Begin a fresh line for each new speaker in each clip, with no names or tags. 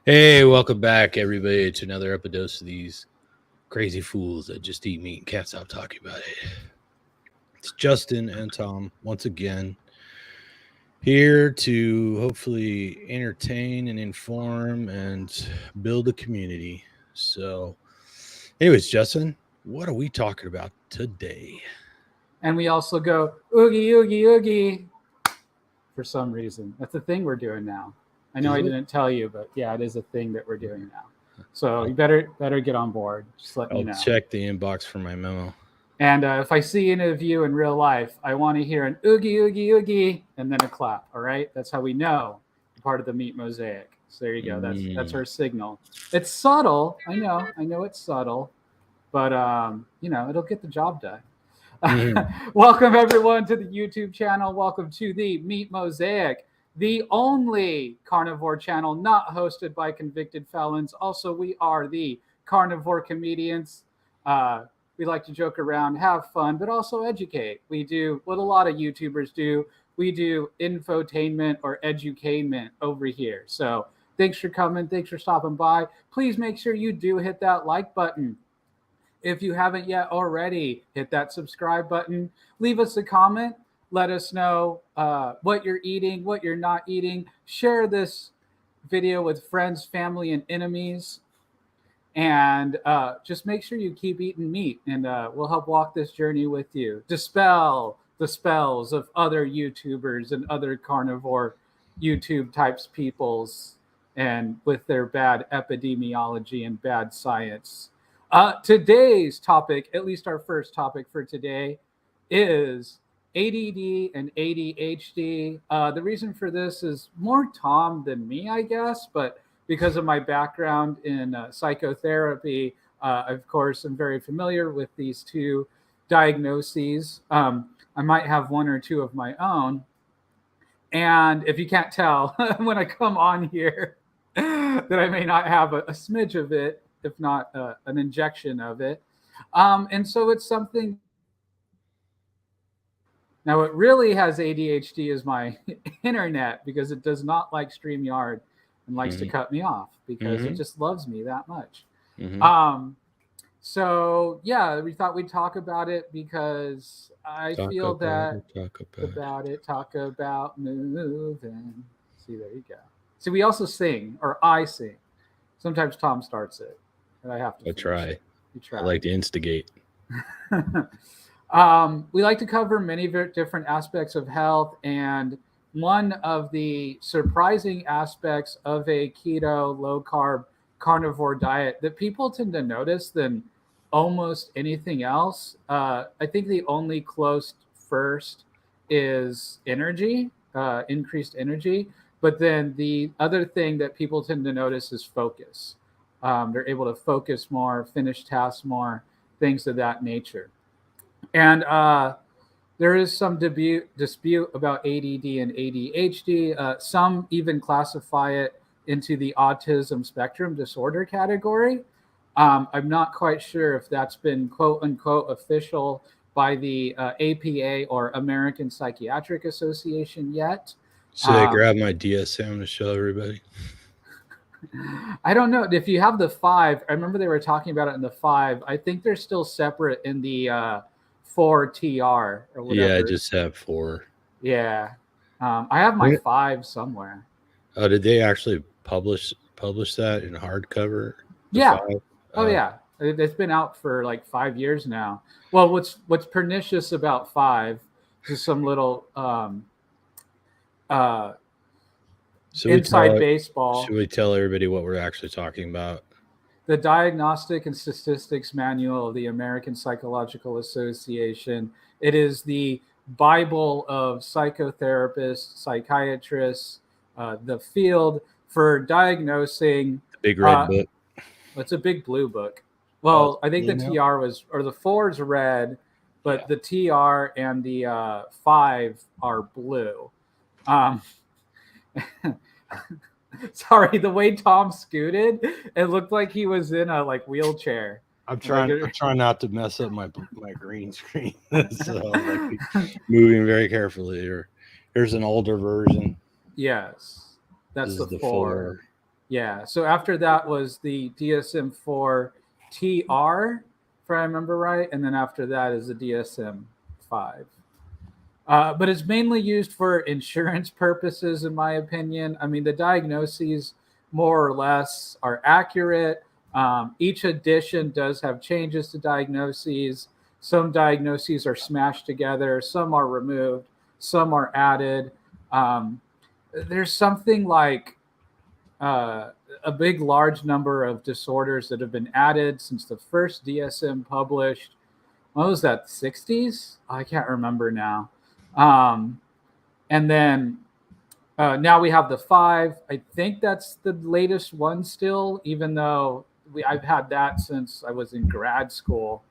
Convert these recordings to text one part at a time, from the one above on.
Hey, welcome back, everybody, to another episode of these crazy fools that just eat meat and can't stop talking about it. It's Justin and Tom once again here to hopefully entertain and inform and build a community. So, anyways, Justin, what are we talking about today?
And we also go oogie oogie oogie for some reason. That's a thing we're doing now. I know
Is
I
it?
didn't tell you, but yeah, it is a thing that we're doing now. So
I'll,
you better get on board. Just letting you
I'll
know.
check the inbox for my memo.
And if I see any of you in real life, I want to hear an oogie oogie oogie and then a clap. All right, that's how we know you're part of the meat mosaic. So there you go. That's
Mm.
our signal. It's subtle. I know it's subtle, but it'll get the job done.
Mhm.
Welcome everyone to the YouTube channel. Welcome to the Meat Mosaic, the only carnivore channel not hosted by convicted felons. Also, we are the carnivore comedians. We like to joke around, have fun, but also educate. We do what a lot of YouTubers do. We do infotainment or edutainment over here. So thanks for coming. Thanks for stopping by. Please make sure you do hit that like button. If you haven't yet already, hit that subscribe button. Leave us a comment. Let us know what you're eating, what you're not eating. Share this video with friends, family, and enemies. And just make sure you keep eating meat, and we'll help walk this journey with you. Dispel the spells of other YouTubers and other carnivore YouTube types peoples and with their bad epidemiology and bad science. Today's topic, at least our first topic for today, is ADD and ADHD. The reason for this is more Tom than me, I guess, but because of my background in psychotherapy, of course, I'm very familiar with these two diagnoses. I might have one or two of my own. And if you can't tell, when I come on here, that I may not have a smidge of it, if not an injection of it. And so it's something. Now, what really has ADHD is my internet because it does not like StreamYard and likes to
Mhm.
cut me off because it
Mhm.
just loves me that much.
Mhm.
Um, so, yeah, we thought we'd talk about it because I
Talk
feel
about
that
it. Talk about it.
about it, talk about moving. See, there you go. See, we also sing, or I sing. Sometimes Tom starts it, and I have to
I
finish
try.
it. You
I
try.
like to instigate.
We like to cover many different aspects of health, and one of the surprising aspects of a keto, low carb, carnivore diet that people tend to notice than almost anything else. I think the only close first is energy, increased energy. But then the other thing that people tend to notice is focus. They're able to focus more, finish tasks more, things of that nature. And there is some dispute about ADD and ADHD. Some even classify it into the autism spectrum disorder category. I'm not quite sure if that's been quote unquote official by the APA or American Psychiatric Association yet.
Should I
Um,
grab my DSM to show everybody?
I don't know if you have the five. I remember they were talking about it in the five. I think they're still separate in the four TR or
Yeah, I
whatever.
just have four.
Yeah. I have my
Where-
five somewhere.
Oh, did they actually publish that in hardcover? The
Yeah.
five?
Oh
Oh,
yeah. It's been out for like 5 years now. Well, what's pernicious about five? Just some little uh,
should we
inside
tell should
baseball.
we tell everybody what we're actually talking about?
The Diagnostic and Statistics Manual of the American Psychological Association. It is the Bible of psychotherapists, psychiatrists, the field for diagnosing.
The big red
Uh,
book.
it's a big blue book.
Oh, it's
Well, I think the
blue now.
TR was, or the four is red,
Yeah.
but the TR and the five are blue. Um, Sorry, the way Tom scooted, it looked like he was in a like wheelchair.
I'm
Like,
trying. I'm trying not to mess up my green screen, so I'm like moving very carefully. Here's an older version.
yes,
This
that's
is
the
the
four.
four.
Yeah. So after that was the DSM-4 TR, if I remember right, and then after that is the DSM-5. But it's mainly used for insurance purposes, in my opinion. I mean, the diagnoses more or less are accurate. Each edition does have changes to diagnoses. Some diagnoses are smashed together, some are removed, some are added. Um, there's something like uh, a big, large number of disorders that have been added since the first DSM published. What was that, 60s? I can't remember now. Um, and then now we have the 5. I think that's the latest one still, even though I've had that since I was in grad school.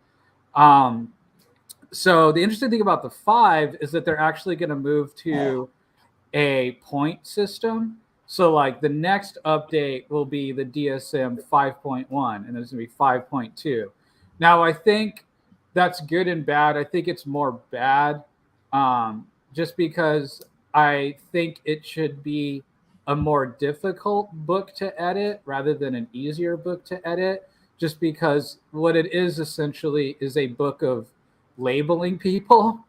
Um, so the interesting thing about the 5 is that they're actually going to move to a point system. So like the next update will be the DSM 5.1 and there's going to be 5.2. Now I think that's good and bad. I think it's more bad, just because I think it should be a more difficult book to edit rather than an easier book to edit, just because what it is essentially is a book of labeling people,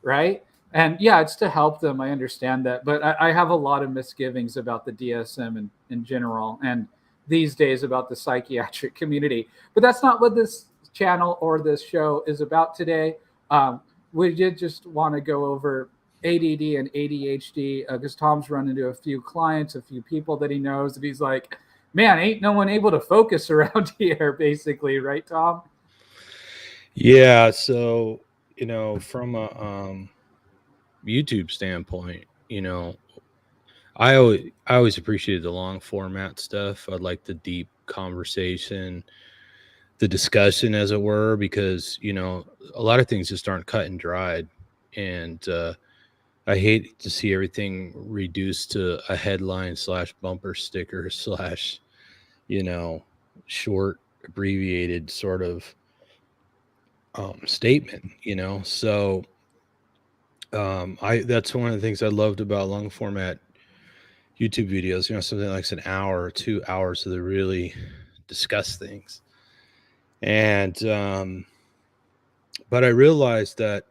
right? And yeah, it's to help them. I understand that, but I have a lot of misgivings about the DSM in general, and these days about the psychiatric community. But that's not what this channel or this show is about today. Um, we did just want to go over ADD and ADHD because Tom's run into a few clients, a few people that he knows, and he's like, "Man, ain't no one able to focus around here." Basically, right, Tom?
Yeah. So, from a YouTube standpoint, I always appreciated the long format stuff. I like the deep conversation, the discussion, as it were, because a lot of things just aren't cut and dried, and I hate to see everything reduced to a headline slash bumper sticker slash you know short abbreviated sort of statement. So I that's one of the things I loved about long format YouTube videos, something like an hour or 2 hours so they really discuss things. And but I realized that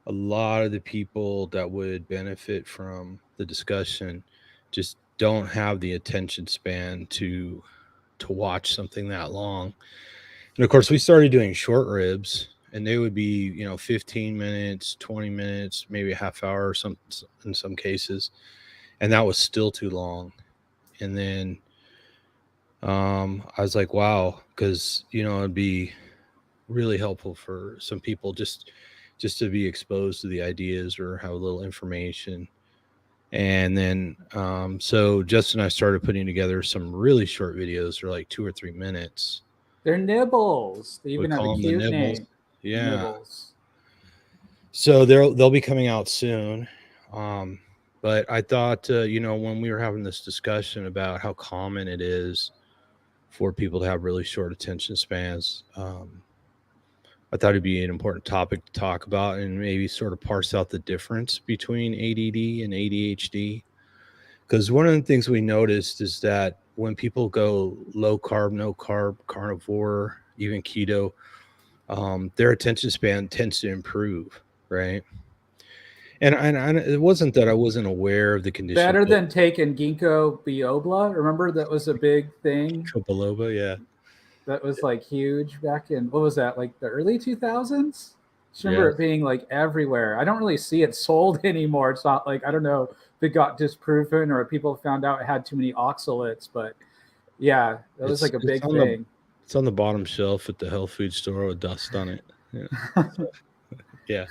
a lot of the people that would benefit from the discussion just don't have the attention span to watch something that long. And of course, we started doing short ribs, and they would be 15 minutes, 20 minutes, maybe a half hour or some in some cases, and that was still too long. And then I was like, wow, because it'd be really helpful for some people just to be exposed to the ideas or have a little information. And then so Justin and I started putting together some really short videos. They're like 2 or 3 minutes.
They're nibbles. They
We
even have a
call them the
cute
nibbles.
name,
Yeah.
nibbles.
So they'll be coming out soon. Um, but I thought, when we were having this discussion about how common it is for people to have really short attention spans, I thought it'd be an important topic to talk about and maybe sort of parse out the difference between ADD and ADHD. Because one of the things we noticed is that when people go low carb, no carb, carnivore, even keto, their attention span tends to improve, right? And it wasn't that I wasn't aware of the condition
Better than taking ginkgo biloba. Remember that was a big thing
biloba, yeah,
that was like huge back in, what was that, like the early 2000s? Just remember
yes.
it being like everywhere. I don't really see it sold anymore. It's not like, I don't know if it got disproven or people found out it had too many oxalates, but yeah, that was
It's
like a
it's
big
on the
thing.
it's on the bottom shelf at the health food store with dust on it. Yeah. So, yeah.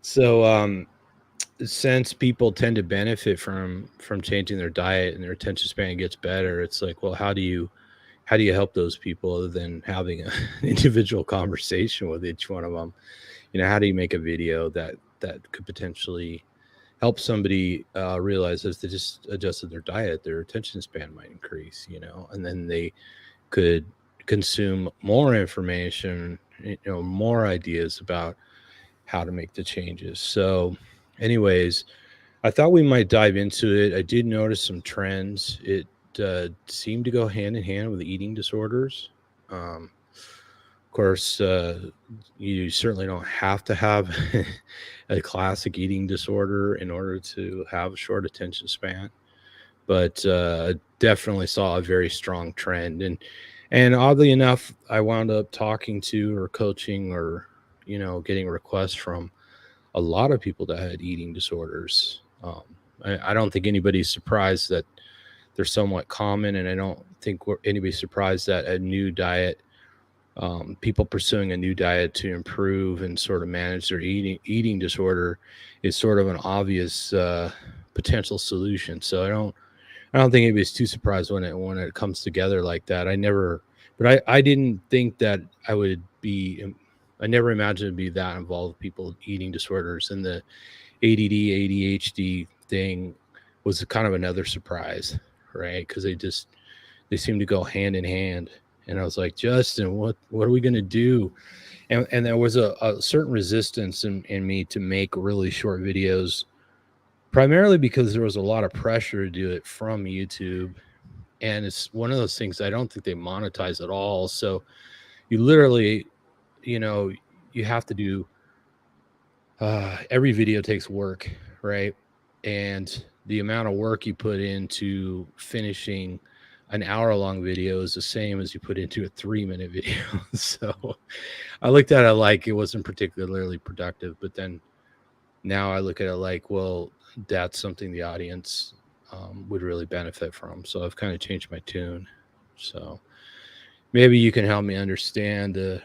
So since people tend to benefit from changing their diet and their attention span gets better, it's like, well, how do you help those people other than having an individual conversation with each one of them? How do you make a video that could potentially help somebody realize as they just adjusted their diet, their attention span might increase, and then they could consume more information, more ideas about how to make the changes. So, anyways, I thought we might dive into it. I did notice some trends. seem to go hand in hand with eating disorders. Of course, you certainly don't have to have a classic eating disorder in order to have a short attention span, but definitely saw a very strong trend. And oddly enough, I wound up talking to or coaching or getting requests from a lot of people that had eating disorders. I don't think anybody's surprised that they're somewhat common, and I don't think anybody's surprised that a new diet, people pursuing a new diet to improve and sort of manage their eating disorder, is sort of an obvious potential solution. So I don't think anybody's too surprised when it comes together like that. I didn't think that I never imagined it'd be that involved with people with eating disorders, and the ADD, ADHD thing was kind of another surprise, right? Because they seem to go hand in hand. And I was like, Justin, what are we gonna do? And there was a certain resistance in me to make really short videos, primarily because there was a lot of pressure to do it from YouTube. And it's one of those things I don't think they monetize at all. So you literally, you know, you have to do every video takes work, right? And the amount of work you put into finishing an hour-long video is the same as you put into a 3-minute video. So I looked at it like it wasn't particularly productive, but then now I look at it like, well, that's something the audience would really benefit from. So I've kind of changed my tune. So maybe you can help me understand the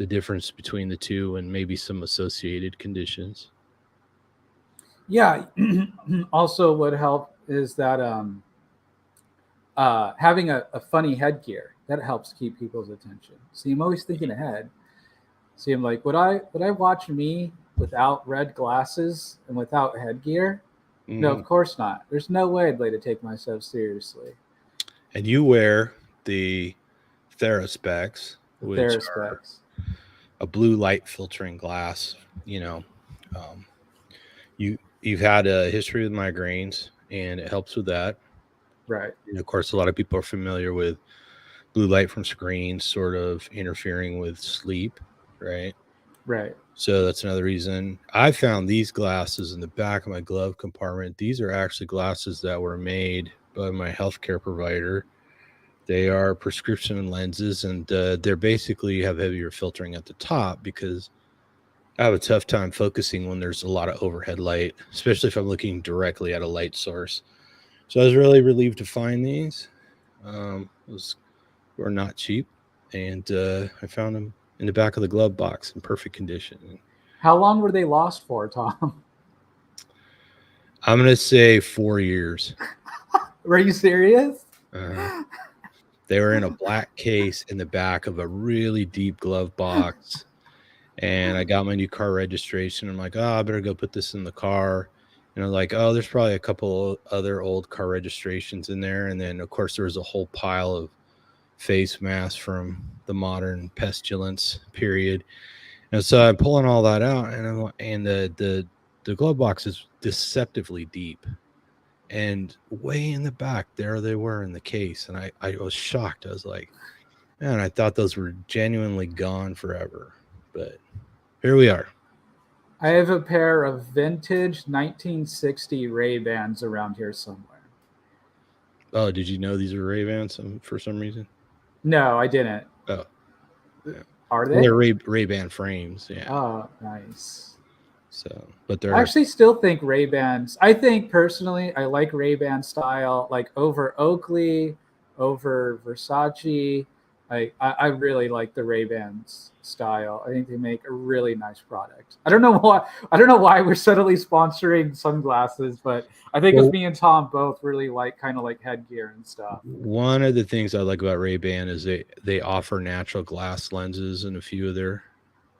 difference between the two and maybe some associated conditions.
Yeah. Also, what help is that having a funny headgear that helps keep people's attention. See, I'm always thinking ahead. See, I'm like, would I watch me without red glasses and without headgear? No, of course not. There's no way I'd like to take myself seriously.
And you wear the Theraspecs, which are a blue light filtering glass. Um, you've had a history with migraines, and it helps with that.
Right.
And of course, a lot of people are familiar with blue light from screens sort of interfering with sleep, right?
Right.
So that's another reason. I found these glasses in the back of my glove compartment. These are actually glasses that were made by my healthcare provider. They are prescription lenses, and they're basically have heavier filtering at the top because I have a tough time focusing when there's a lot of overhead light, especially if I'm looking directly at a light source. So I was really relieved to find these. Were not cheap, and I found them in the back of the glove box in perfect condition.
How long were they lost for, Tom?
I'm gonna say 4 years.
Were you serious?
They were in a black case in the back of a really deep glove box. And I got my new car registration. I'm like, oh, I better go put this in the car. And I'm like, oh, there's probably a couple other old car registrations in there. And then, of course, there was a whole pile of face masks from the modern pestilence period. And so I'm pulling all that out, and the glove box is deceptively deep. And way in the back, there they were in the case. And I was shocked. I was like, man, I thought those were genuinely gone forever. But here we are.
I have a pair of vintage 1960 Ray-Bans around here somewhere.
Oh, did you know these are Ray-Bans for some reason?
No, I didn't.
Oh. Yeah.
Are they?
Well, they're Ray-Ban frames, yeah.
Oh, nice.
So, but they're
I actually still think Ray-Bans. I think personally, I like Ray-Ban style, like over Oakley, over Versace. I really like the Ray-Bans style. I think they make a really nice product. I don't know why we're suddenly sponsoring sunglasses, but I think it's me and Tom both really like kind of like headgear and stuff.
One of the things I like about Ray-Ban is they offer natural glass lenses in a few of their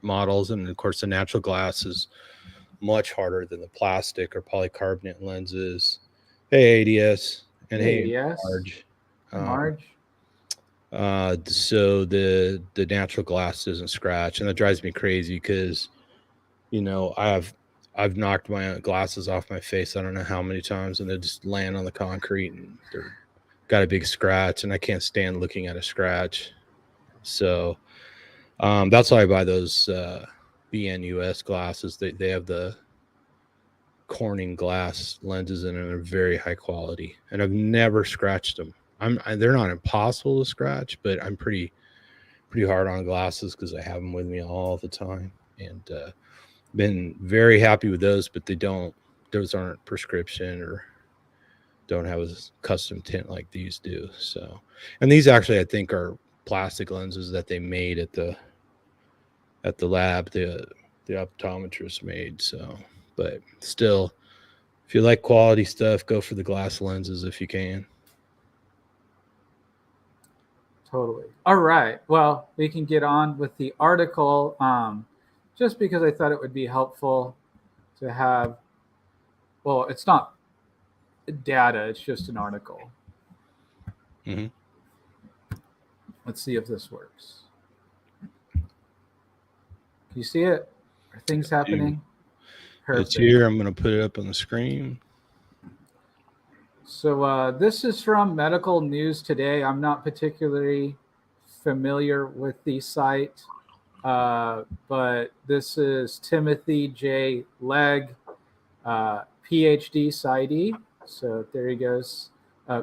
models, and of course the natural glass is much harder than the plastic or polycarbonate lenses. Hey ADS and hey
ADS.
Marge. So the natural glass doesn't scratch, and that drives me crazy because I've knocked my glasses off my face I don't know how many times, and they just land on the concrete and they're got a big scratch, and I can't stand looking at a scratch. So that's why I buy those BNUS glasses. They have the Corning glass lenses in them. They're very high quality, and I've never scratched them. They're not impossible to scratch, but I'm pretty hard on glasses because I have them with me all the time, and been very happy with those. But those aren't prescription or don't have a custom tint like these do. So, and these actually I think are plastic lenses that they made at the lab. The optometrist made. So, but still, if you like quality stuff, go for the glass lenses if you can.
Totally. All right. Well, we can get on with the article just because I thought it would be helpful to have. Well, it's not data, it's just an article.
Mm-hmm.
Let's see if this works. Can you see it? Are things happening?
It's here. I'm going to put it up on the screen.
So this is from Medical News Today. I'm not particularly familiar with the site, but this is Timothy J. Legg, PhD, PsyD. So there he goes.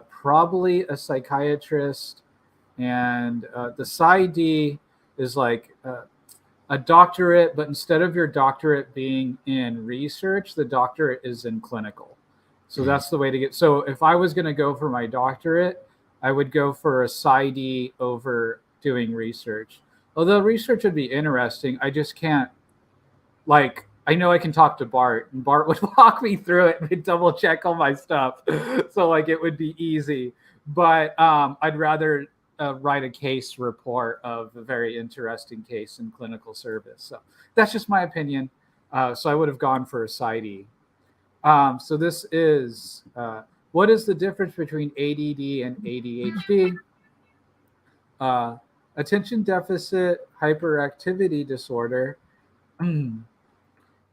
Probably a psychiatrist. And the PsyD is like a doctorate, but instead of your doctorate being in research, the doctorate is in clinical. So that's the way to get. So if I was going to go for my doctorate, I would go for a PsyD over doing research. Although research would be interesting, I just can't. Like, I know I can talk to Bart, and Bart would walk me through it and double check all my stuff. So like it would be easy. But I'd rather write a case report of a very interesting case in clinical service. So that's just my opinion. So I would have gone for a PsyD. So this is what is the difference between ADD and ADHD? Attention deficit hyperactivity disorder can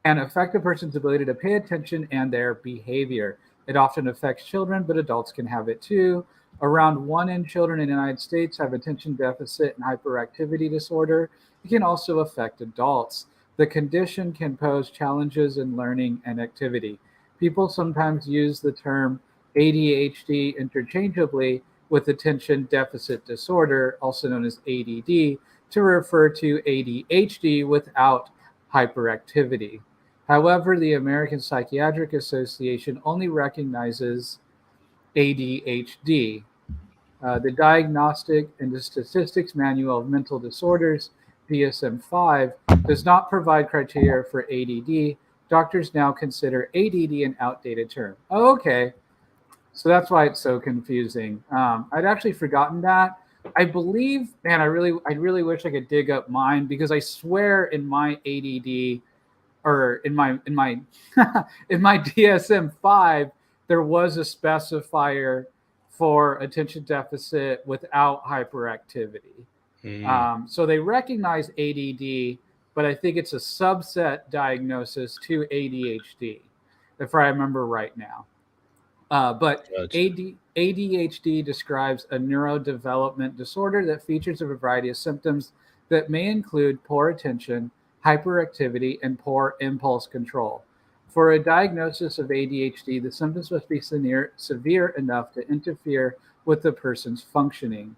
affect a person's ability to pay attention and their behavior. It often affects children, but adults can have it too. Around 1 in children in the United States have attention deficit and hyperactivity disorder. It can also affect adults. The condition can pose challenges in learning and activity. People sometimes use the term ADHD interchangeably with attention deficit disorder, also known as ADD, to refer to ADHD without hyperactivity. However, the American Psychiatric Association only recognizes ADHD. The Diagnostic and the Statistics Manual of Mental Disorders, DSM-5, does not provide criteria for ADD. Doctors now consider ADD an outdated term. Oh, okay. So that's why it's so confusing. I'd actually forgotten that. I believe, man, I really wish I could dig up mine because I swear in my ADD or in my in my DSM-5 there was a specifier for attention deficit without hyperactivity. So they recognize ADD, but I think it's a subset diagnosis to ADHD, if I remember right now. But
Gotcha.
ADHD describes a neurodevelopment disorder that features a variety of symptoms that may include poor attention, hyperactivity, and poor impulse control. For a diagnosis of ADHD, the symptoms must be severe enough to interfere with the person's functioning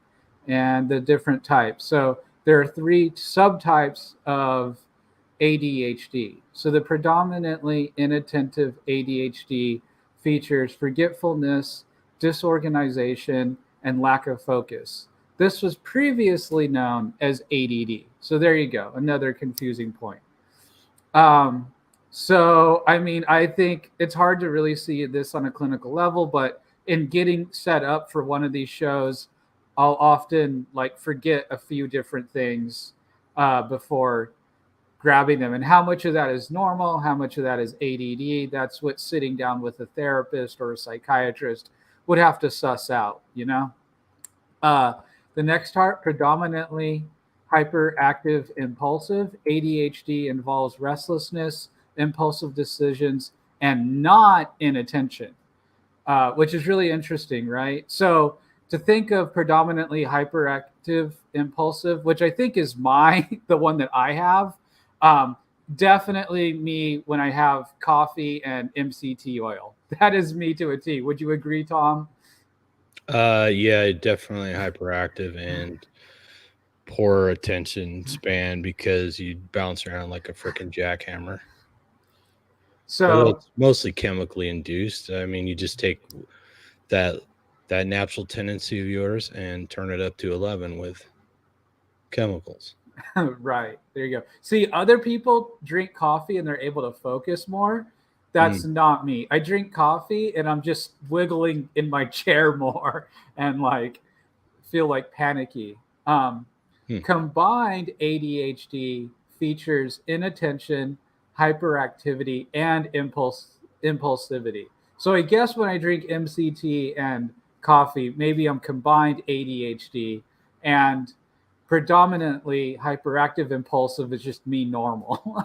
and the different types. So there are 3 subtypes of ADHD. So the predominantly inattentive ADHD features forgetfulness, disorganization, and lack of focus. This was previously known as ADD. So there you go, another confusing point. So, I mean, I think it's hard to really see this on a clinical level, but in getting set up for one of these shows, I'll often like forget a few different things before grabbing them. And how much of that is normal? How much of that is ADD? That's what sitting down with a therapist or a psychiatrist would have to suss out, you know? The next part, predominantly hyperactive impulsive. ADHD involves restlessness, impulsive decisions, and not inattention, which is really interesting, right? So to think of predominantly hyperactive impulsive, which I think is the one that I have. Um, Definitely me when I have coffee and MCT oil. That is me to a T. Would you agree, Tom?
Yeah, definitely hyperactive and poor attention span because you bounce around like a freaking jackhammer. But
So
it's mostly chemically induced. I mean, you just take that that natural tendency of yours and turn it up to 11 with chemicals.
right. There you go. See, other people drink coffee and they're able to focus more. That's
Mm.
not me. I drink coffee and I'm just wiggling in my chair more and like feel like panicky. Um,
Hmm.
Combined ADHD features inattention, hyperactivity, and impulsivity. So I guess when I drink MCT and coffee, maybe I'm combined ADHD and predominantly hyperactive impulsive is just me normal.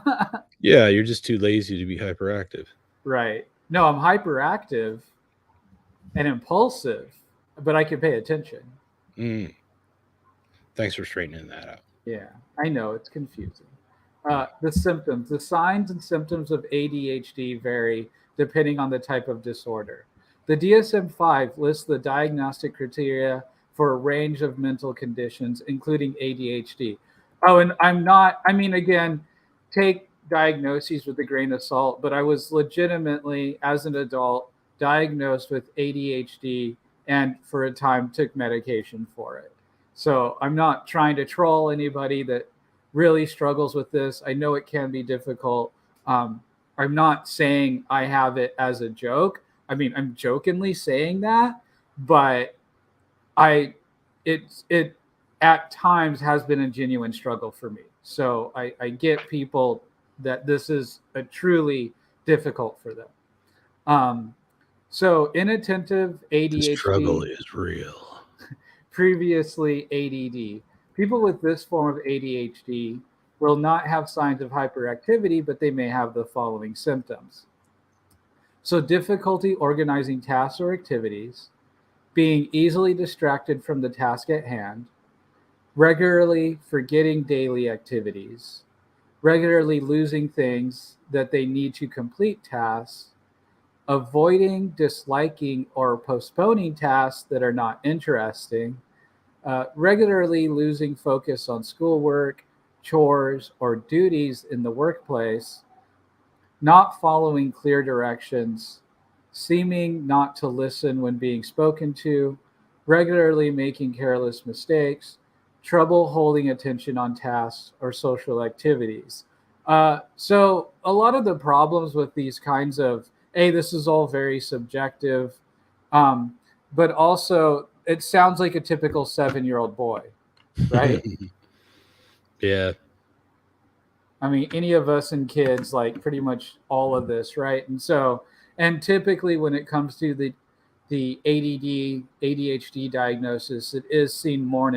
Yeah, you're just too lazy to be hyperactive.
Right. No, I'm hyperactive and impulsive, but I can pay attention.
Mm. Thanks for straightening that out.
Yeah, I know it's confusing. The symptoms, the signs and symptoms of ADHD vary depending on the type of disorder. The DSM 5 lists the diagnostic criteria for a range of mental conditions, including ADHD. Oh, and I mean, again, take diagnoses with a grain of salt, but I was legitimately, as an adult, diagnosed with ADHD and for a time took medication for it. So I'm not trying to troll anybody that really struggles with this. I know it can be difficult. Um, I'm not saying I have it as a joke. I mean, I'm jokingly saying that, but I, it at times has been a genuine struggle for me. So I get people that this is a truly difficult for them. Um, so inattentive
The struggle
ADHD,
is real.
previously ADD. People with this form of ADHD will not have signs of hyperactivity, but they may have the following symptoms. So, difficulty organizing tasks or activities, being easily distracted from the task at hand, regularly forgetting daily activities, regularly losing things that they need to complete tasks, avoiding, disliking, or postponing tasks that are not interesting, regularly losing focus on schoolwork, chores, or duties in the workplace, not following clear directions, seeming not to listen when being spoken to, regularly making careless mistakes, trouble holding attention on tasks or social activities. So, a lot of the problems with these kinds of, hey, this is all very subjective, um, but also it sounds like a typical 7-year-old boy, right?
Yeah.
I mean, any of us and kids, like pretty much all of this, right? And so, and typically when it comes to the ADD, ADHD diagnosis, it is seen more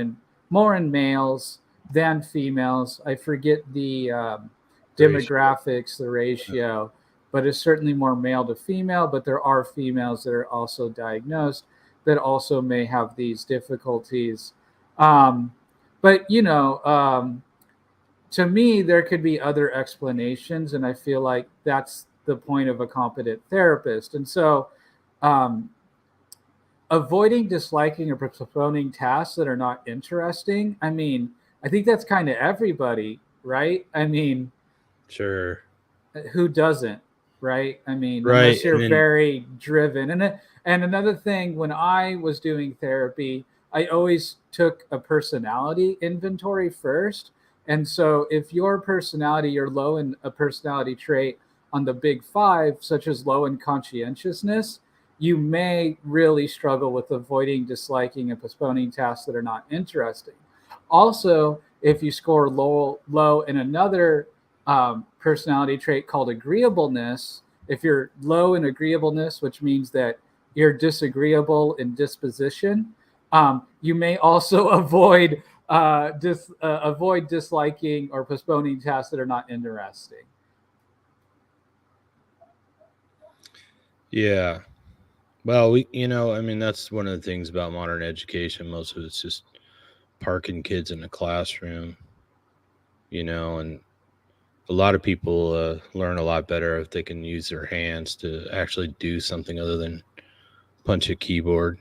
in males than females. I forget the
Ratio.
demographics, the ratio, but it's certainly more male to female. But there are females that are also diagnosed that also may have these difficulties. Um, but to me, there could be other explanations, and I feel like that's the point of a competent therapist. And so, um, avoiding, disliking, or postponing tasks that are not interesting. I mean, I think that's kind of everybody, right? I mean,
Sure.
who doesn't, right? I mean,
Right.
unless
And
you're
then
very driven. And another thing, when I was doing therapy, I always took a personality inventory first. And so, if your personality, you're low in a personality trait on the big five, such as low in conscientiousness, you may really struggle with avoiding, disliking, and postponing tasks that are not interesting. Also, if you score low in another personality trait called agreeableness. If you're low in agreeableness, which means that you're disagreeable in disposition, you may also avoid disliking or postponing tasks that are not interesting.
yeah. Well, I mean, that's one of the things about modern education. Most of it's just parking kids in a classroom, and a lot of people learn a lot better if they can use their hands to actually do something other than punch a keyboard,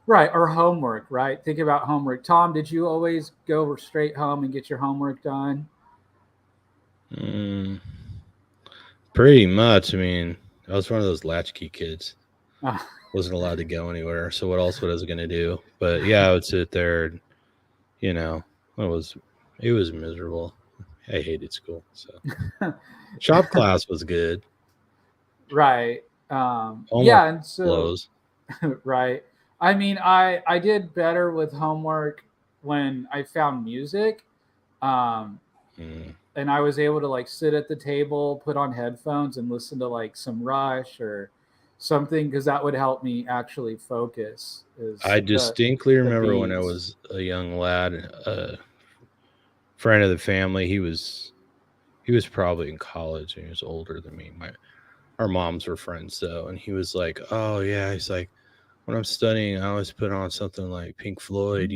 Right, or homework, right? Think about homework. Tom, did you always go straight home and get your homework done?
Mm, pretty much. I mean, I was one of those latchkey kids.
Uh,
Wasn't allowed to go anywhere. So what else was I going to do? But yeah, I would sit there and, you know, it was, it was miserable. I hated school. So shop class was good.
right.
Homework
Yeah, and so
blows.
right. I mean, I did better with homework when I found music. Um,
Mm.
and I was able to like sit at the table, put on headphones, and listen to like some Rush or something because that would help me actually focus. Is
I distinctly
the
remember when I
beats?
was a young lad, a friend of the family. He was probably in college and he was older than me. Our moms were friends though, and he was like, "Oh yeah," he's like, "When I'm studying, I always put on something like Pink Floyd.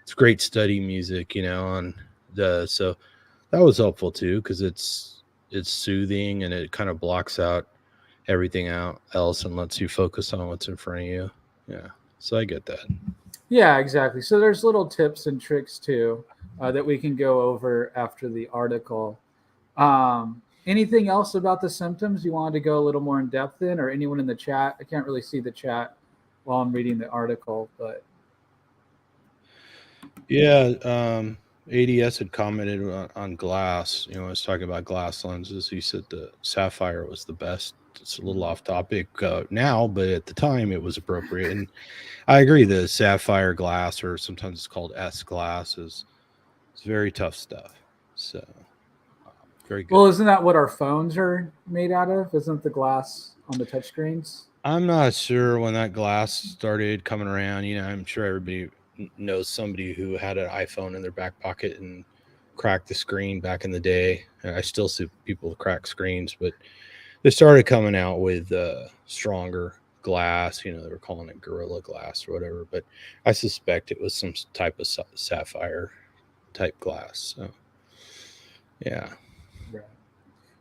It's great study music, and the so that was helpful too because it's soothing and it kind of blocks out everything out else and lets you focus on what's in front of you. Yeah, so I get that.
Yeah, exactly. So there's little tips and tricks too that we can go over after the article. Anything else about the symptoms you wanted to go a little more in depth in, or anyone in the chat? I can't really see the chat while I'm reading the article, but
Yeah, ADS had commented on glass. I was talking about glass lenses. He said the sapphire was the best. It's a little off topic now, but at the time it was appropriate. And I agree. The sapphire glass, or sometimes it's called S glass, is it's very tough stuff. So very good.
well, isn't that what our phones are made out of? Isn't the glass on the touchscreens?
I'm not sure when that glass started coming around. I'm sure everybody knows somebody who had an iPhone in their back pocket and cracked the screen back in the day. And I still see people crack screens, but they started coming out with stronger glass. They were calling it Gorilla Glass or whatever. But I suspect it was some type of sapphire type glass. So yeah.
Right.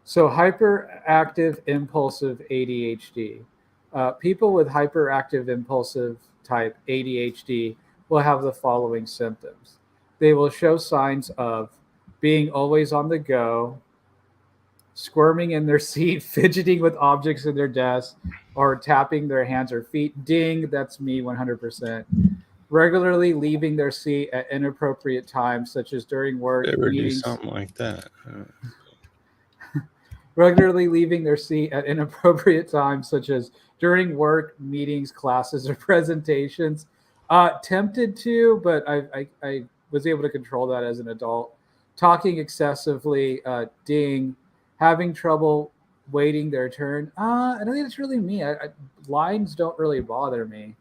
So, hyperactive impulsive ADHD. People with hyperactive impulsive type ADHD will have the following symptoms. They will show signs of being always on the go, squirming in their seat, fidgeting with objects in their desk, or tapping their hands or feet. Ding, that's me 100%. Regularly leaving their seat at inappropriate times, such as during work,
Ever do
meetings,
something like that?
regularly leaving their seat at inappropriate times, such as during work, meetings, classes, or presentations. Tempted to, but I was able to control that as an adult. Talking excessively, ding, having trouble waiting their turn. I don't think it's really me. Lines don't really bother me.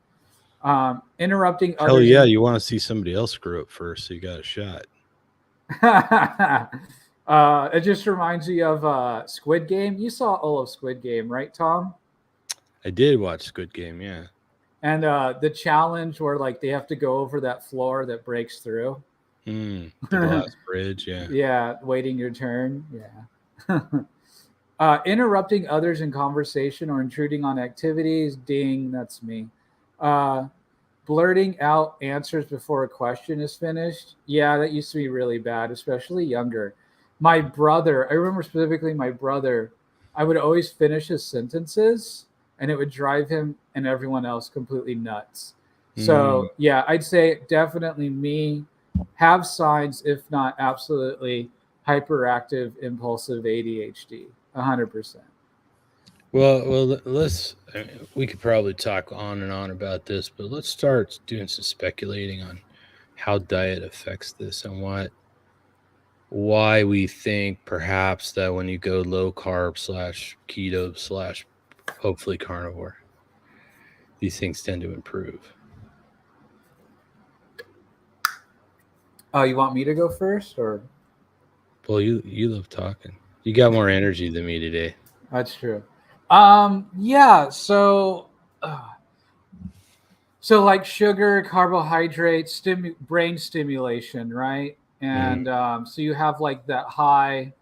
Interrupting
Hell
others
yeah,
in
you want to see somebody else screw up first, so you got a shot.
It just reminds me of Squid Game. You saw all of Squid Game, right, Tom?
I did watch Squid Game, yeah.
And the challenge where like they have to go over that floor that breaks through.
The glass bridge, yeah.
Yeah, waiting your turn. Yeah. Interrupting others in conversation or intruding on activities. Ding, that's me. Uh, Blurting out answers before a question is finished. Yeah, that used to be really bad, especially younger. My brother, I remember specifically my brother, I would always finish his sentences and it would drive him and everyone else completely nuts.
Mm.
So, yeah, I'd say definitely me have signs, if not absolutely hyperactive impulsive ADHD. 100%.
Well, let's. I mean, we could probably talk on and on about this, but let's start doing some speculating on how diet affects this and why we think perhaps that when you go low carb slash keto slash hopefully carnivore, these things tend to improve.
You want me to go first or?
Well, you love talking. You got more energy than me today.
That's true. Yeah. Uh, so like sugar, carbohydrates, brain stimulation, right?
Mhm.
And so you have like that high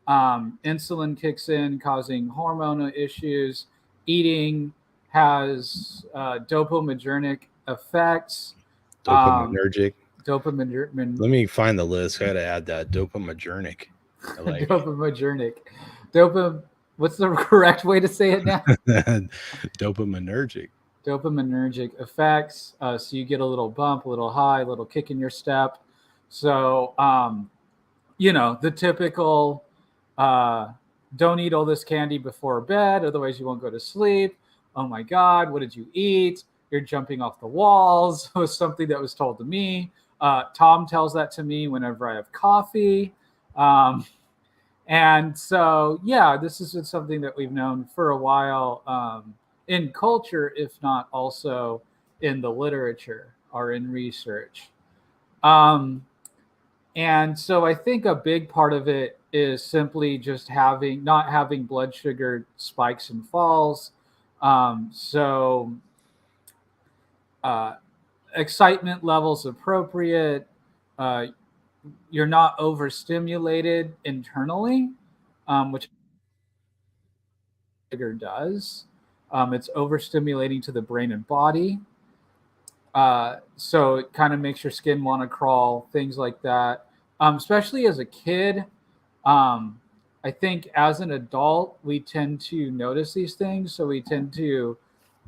insulin kicks in, causing hormonal issues. Eating has dopaminergic effects. Um,
Dopaminergic.
dopamine,
Let me find the list. I got to add that. Dopaminergic. I like
dopaminergic, dopam. What's the correct way to say it now?
it. Dopaminergic.
Dopaminergic effects. So you get a little bump, a little high, a little kick in your step. So the typical uh, don't eat all this candy before bed, otherwise you won't go to sleep. Oh my God, what did you eat? You're jumping off the walls. Was something that was told to me. Tom tells that to me whenever I have coffee. Um, and so, yeah, this is something that we've known for a while in culture, if not also in the literature or in research. Um, and so I think a big part of it is simply just not having blood sugar spikes and falls. So uh, excitement levels appropriate. Uh, you're not overstimulated internally, which sugar does. It's overstimulating to the brain and body. So it kind of makes your skin want to crawl, things like that. Especially as a kid, um, I think as an adult, we tend to notice these things, so we tend to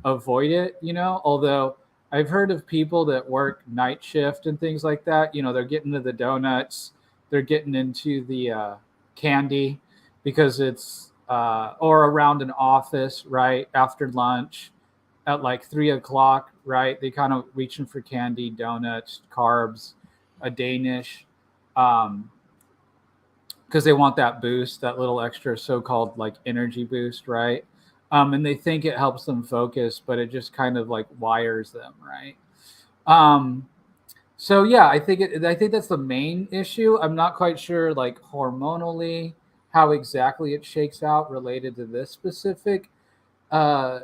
avoid it, Although I've heard of people that work night shift and things like that, they're getting into the donuts, they're getting into the candy because or around an office, right? After lunch at like 3 o'clock, right? They kind of reaching for candy, donuts, carbs, a Danish. Um, because they want that boost, that little extra so-called like energy boost, right? And they think it helps them focus, but it just kind of like wires them, right? Um, so yeah, I think that's the main issue. I'm not quite sure like hormonally how exactly it shakes out related to this specific uh,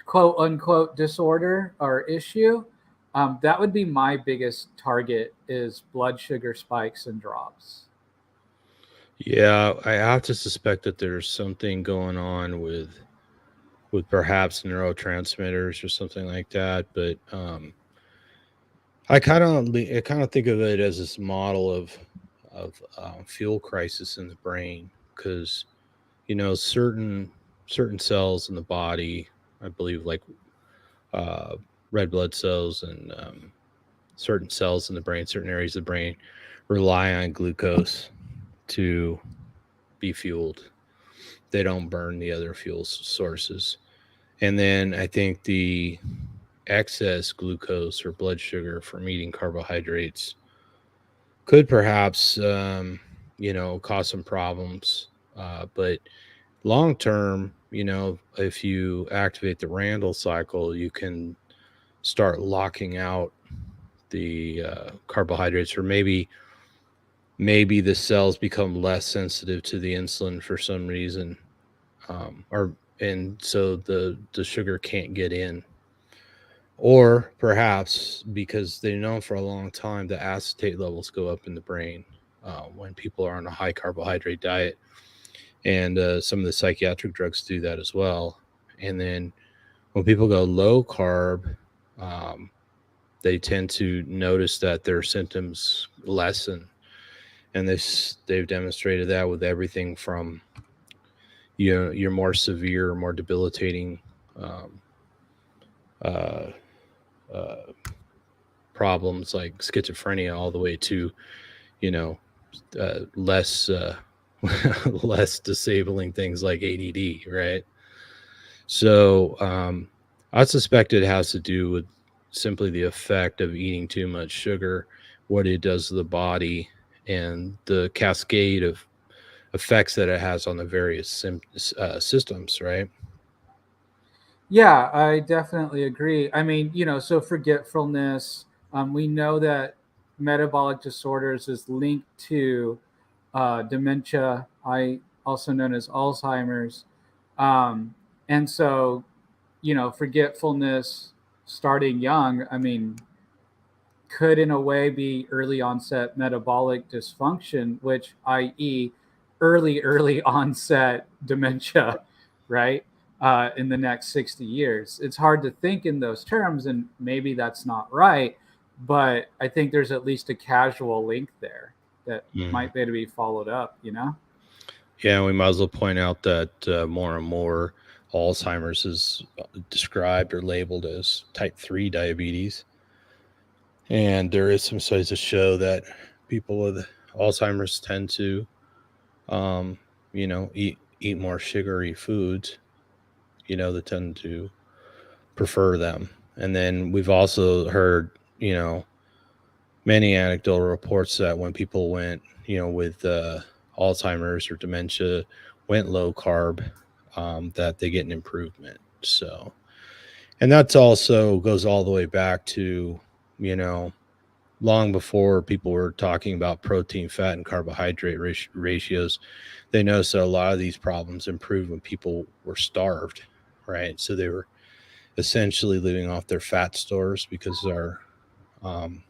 quote unquote disorder or issue. That would be my biggest target is blood sugar spikes and drops.
Yeah, I have to suspect that there's something going on with perhaps neurotransmitters or something like that. But I kind of think of it as this model of fuel crisis in the brain because certain cells in the body, I believe, like uh, red blood cells and certain cells in the brain, certain areas of the brain, rely on glucose to be fueled. They don't burn the other fuel sources. And then I think the excess glucose or blood sugar from eating carbohydrates could perhaps, cause some problems. But long term, if you activate the Randall cycle, you can start locking out the carbohydrates, or maybe the cells become less sensitive to the insulin for some reason, or and so the sugar can't get in. Or perhaps because they've known for a long time that acetate levels go up in the brain when people are on a high carbohydrate diet, and some of the psychiatric drugs do that as well. And then when people go low carb, um, they tend to notice that their symptoms lessen, and they've demonstrated that with everything from your more severe, more debilitating um, uh, uh, problems like schizophrenia, all the way to you know less less disabling things like ADD, right? So I suspect it has to do with simply the effect of eating too much sugar, what it does to the body, and the cascade of effects that it has on the various systems, right?
Yeah, I definitely agree. I mean, so forgetfulness, we know that metabolic disorders is linked to dementia, also known as Alzheimer's. Um, And so, forgetfulness starting young, I mean, could in a way be early onset metabolic dysfunction, which i.e. early onset dementia, right? In the next 60 years. It's hard to think in those terms, and maybe that's not right, but I think there's at least a casual link there that
Mm.
might be to be followed up,
Yeah, we might as well point out that more and more Alzheimer's is described or labeled as type 3 diabetes. And there is some studies that show that people with Alzheimer's tend to, um, eat more sugary foods. They tend to prefer them. And then we've also heard, many anecdotal reports that when people went, with Alzheimer's or dementia, went low carb, that they get an improvement. So, and that's also goes all the way back to, you know, long before people were talking about protein, fat, and carbohydrate ratios. They noticed that a lot of these problems improved when people were starved, right? So they were essentially living off their fat stores because um,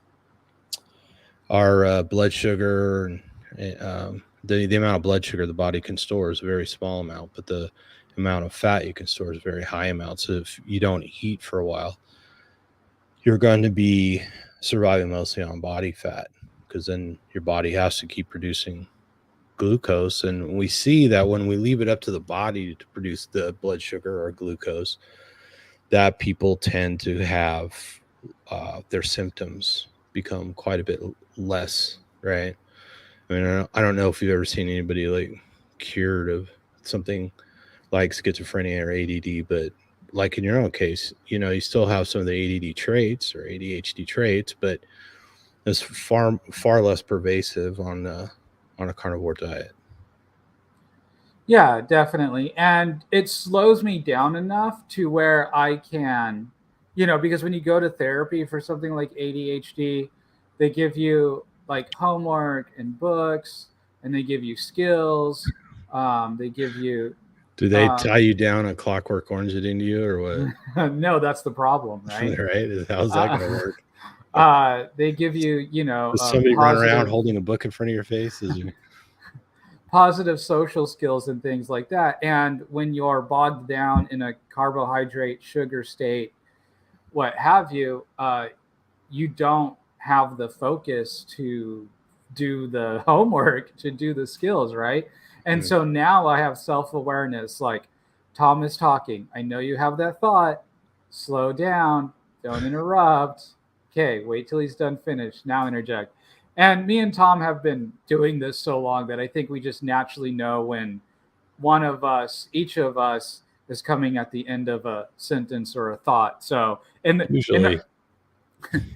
our blood sugar and the amount of blood sugar the body can store is a very small amount, but the amount of fat you can store is a very high amount. So if you don't eat for a while, you're going to be surviving mostly on body fat because then your body has to keep producing glucose. And we see that when we leave it up to the body to produce the blood sugar or glucose, that people tend to have their symptoms become quite a bit less, right? I mean, I don't know if you've ever seen anybody like cured of something like schizophrenia or ADD, but like in your own case, you still have some of the ADD traits or ADHD traits, but it's far less pervasive on a carnivore diet.
Yeah, definitely. And it slows me down enough to where I can, because when you go to therapy for something like ADHD, they give you like homework and books, and they give you skills. They give you,
Do they tie
um,
you down a Clockwork Orange it into you, or what?
no, that's the problem, right?
Right? How's that going to
Uh,
work?
they give you,
Does somebody run around
positive
holding a book in front of your face? As you...
positive social skills and things like that. And when you're bogged down in a carbohydrate, sugar state, what have you, you don't have the focus to do the homework, to do the skills, right? And
Hmm.
so now I have self awareness like, Tom is talking. I know you have that thought. Slow down. Don't interrupt. Okay, wait till he's done finished. Now interject. And me and Tom have been doing this so long that I think we just naturally know when one of us, each of us, is coming at the end of a sentence or a thought. So
Usually,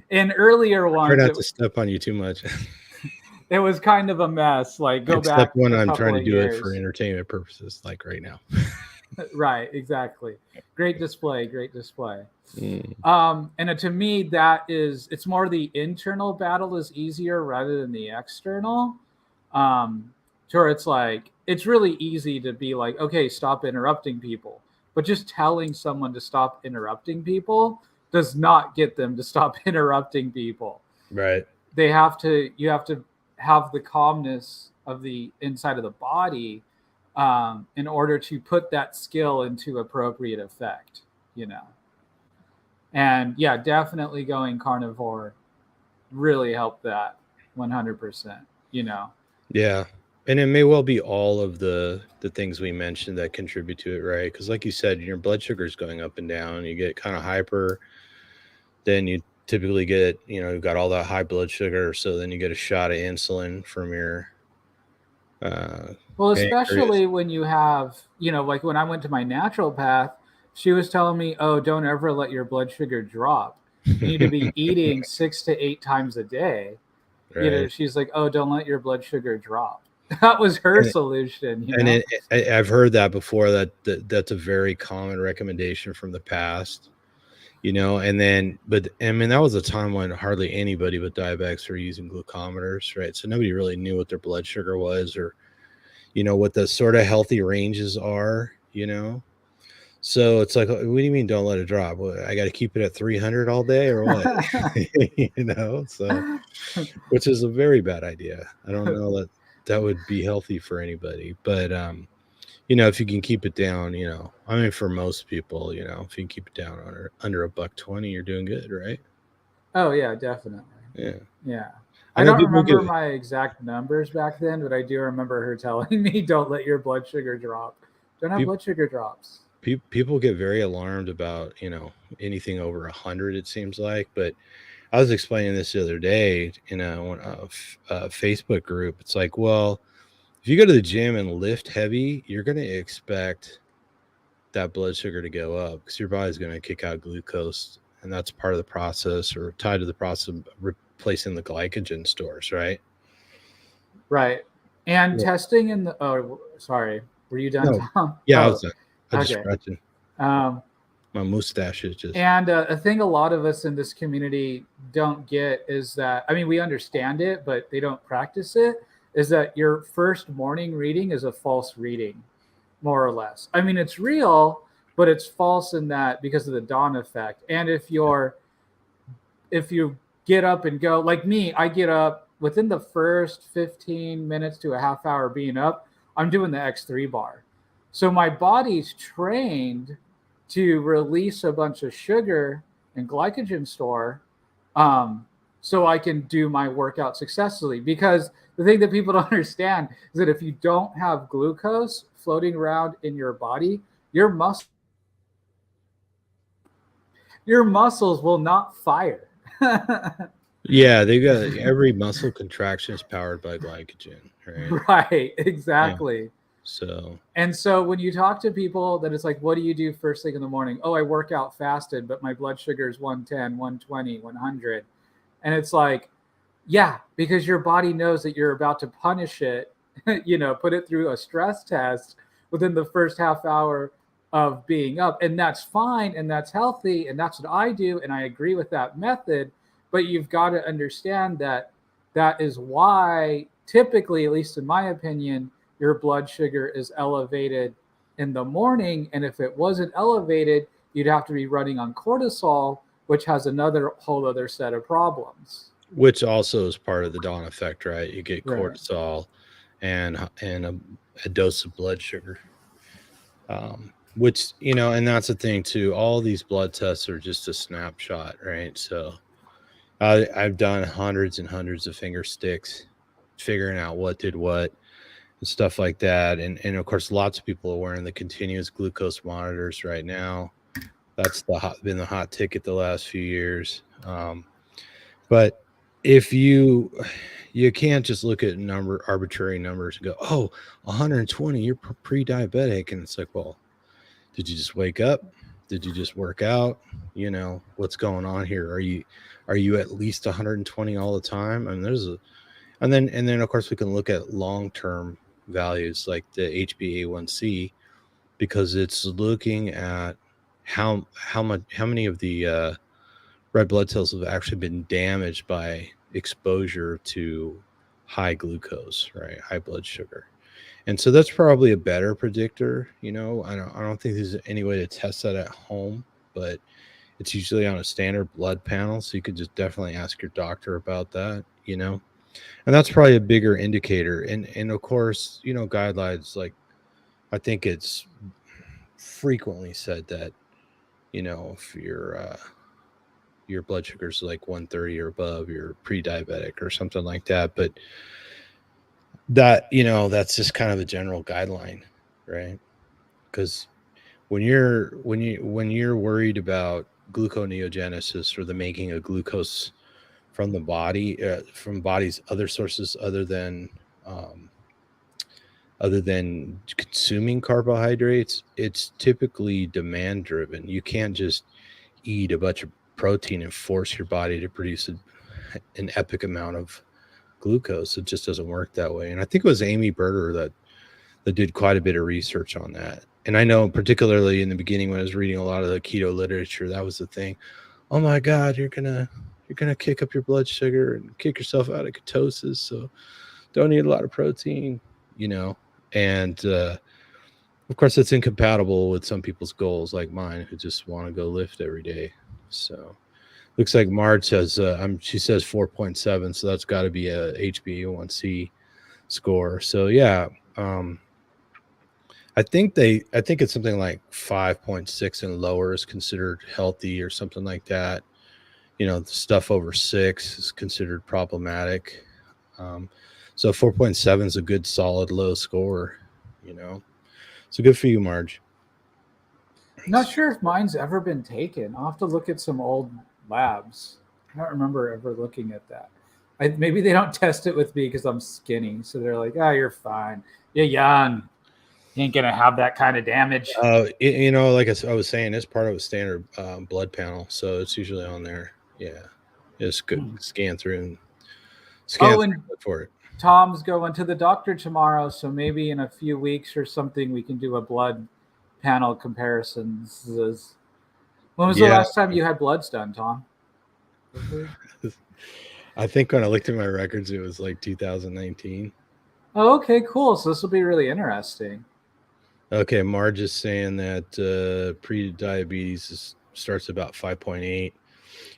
in earlier
I try
ones,
not to step on you too much.
it was kind of a mess. Like go
Except
back
when
a
I'm
couple
trying to
of
do it for
years.
entertainment purposes, like right now.
Right, exactly. Great display, great display.
Mm.
And to me, that is, it's more the internal battle is easier rather than the external. Sure, it's like, it's really easy to be like, okay, stop interrupting people. But just telling someone to stop interrupting people does not get them to stop interrupting people.
Right.
You have to have the calmness of the inside of the body, in order to put that skill into appropriate effect, you know. And yeah, definitely going carnivore really helped that 100%, you know.
Yeah. And it may well be all of the things we mentioned that contribute to it, right? Because like you said, your blood sugar is going up and down. You get kind of hyper, then you typically get, you've got all that high blood sugar. So then you get a shot of insulin from your uh,
Well,
pancreas.
especially when you have, like when I went to my natural path, she was telling me, oh, don't ever let your blood sugar drop. You need to be eating 6 to 8 times a day.
Right.
She's like, oh, don't let your blood sugar drop. That was her
And,
solution,
and I've heard that before, that's a very common recommendation from the past. And then, but I mean, that was a time when hardly anybody but diabetics were using glucometers, right? So nobody really knew what their blood sugar was, or what the sort of healthy ranges are. So it's like, what do you mean don't let it drop? I got to keep it at 300 all day or what? So which is a very bad idea. I don't know that would be healthy for anybody, but if you can keep it down, I mean, for most people, if you can keep it down under $1.20, you're doing good, right?
Oh yeah, definitely.
Yeah.
Yeah.
I
I
know
don't
people
remember
get
my exact numbers back then, but I do remember her telling me, "Don't let your blood sugar drop. Don't have
people
blood sugar drops."
people get very alarmed about anything over 100. It seems like, but I was explaining this the other day in a Facebook group. It's like, well, if you go to the gym and lift heavy, you're going to expect that blood sugar to go up because your body's going to kick out glucose, and that's part of the process or tied to the process of replacing the glycogen stores, right?
Right. And
Yeah.
testing in the sorry, were you done,
No.
Tom?
Yeah, I
Oh,
was done. I just
okay.
scratching.
Um,
My mustache is just.
and a thing a lot of us in this community don't get is that, I mean, we understand it, but they don't practice it. Is that your first morning reading is a false reading, more or less. I mean, it's real, but it's false in that because of the dawn effect. And if you get up and go like me, I get up within the first 15 minutes to a half hour being up, I'm doing the X3 bar. So my body's trained to release a bunch of sugar and glycogen store, um, so I can do my workout successfully. Because the thing that people don't understand is that if you don't have glucose floating around in your body, your muscle your muscles will not fire.
Yeah, they got every muscle contraction is powered by glycogen, right?
Right,
Yeah.
exactly.
So
And so when you talk to people that it's like, what do you do first thing in the morning? Oh, I work out fasted, but my blood sugar is 110, 120, 100. And it's like, yeah, because your body knows that you're about to punish it, put it through a stress test within the first half hour of being up. And that's fine and that's healthy. And that's what I do. And I agree with that method. But you've got to understand that that is why, typically, at least in my opinion, your blood sugar is elevated in the morning. And if it wasn't elevated, you'd have to be running on cortisol, which has another whole other set of problems.
which also is part of the dawn effect, right? You get
Right.
cortisol and a dose of blood sugar. Which and that's the thing too. All these blood tests are just a snapshot, right? So I've done hundreds and hundreds of finger sticks, figuring out what did what and stuff like that. And of course, lots of people are wearing the continuous glucose monitors right now. That's been the hot ticket the last few years. But if you can't just look at arbitrary numbers and go, oh, 120, you're pre-diabetic, and it's like, well, did you just wake up? Did you just work out? What's going on here? Are you at least 120 all the time? I mean, and then of course we can look at long-term values like the HbA1c, because it's looking at how many of the red blood cells have actually been damaged by exposure to high glucose, right? High blood sugar. And so that's probably a better predictor. I don't think there's any way to test that at home, but it's usually on a standard blood panel. So you could just definitely ask your doctor about that. And that's probably a bigger indicator. And of course, guidelines, like, I think it's frequently said that, if your blood sugar's like 130 or above, you're pre-diabetic or something like that. But that's just kind of a general guideline, right? Because when you're worried about gluconeogenesis, or the making of glucose from the body, from body's other sources um, other than consuming carbohydrates, it's typically demand driven. You can't just eat a bunch of protein and force your body to produce an epic amount of glucose. It just doesn't work that way. And I think it was Amy Berger that did quite a bit of research on that. And I know particularly in the beginning when I was reading a lot of the keto literature, that was the thing. Oh my God, you're gonna kick up your blood sugar and kick yourself out of ketosis. So don't eat a lot of protein, you know. And Of course, it's incompatible with some people's goals, like mine, who just want to go lift every day. So looks like Marge has, she says 4.7, so that's got to be a HbA1c score. So yeah, um, I think it's something like 5.6 and lower is considered healthy or something like that. The stuff over 6 is considered problematic. Um, so 4.7 is a good solid low score. So good for you, Marge.
I'm not sure if mine's ever been taken. I'll have to look at some old labs. I don't remember ever looking at that. Maybe they don't test it with me because I'm skinny. So they're like, oh, you're fine. You're young. You ain't going to have that kind of damage.
Like I was saying, it's part of a standard blood panel, so it's usually on there. Yeah, just scan through and
Oh, and
for it.
Tom's going to the doctor tomorrow. So maybe in a few weeks or something, we can do a blood panel comparisons. When was the
Yeah,
last time you had bloods done, Tom?
I think when I looked at my records, it was like 2019.
Oh, okay, cool. So this will be really interesting.
Okay, Marge is saying that pre-diabetes starts about 5.8,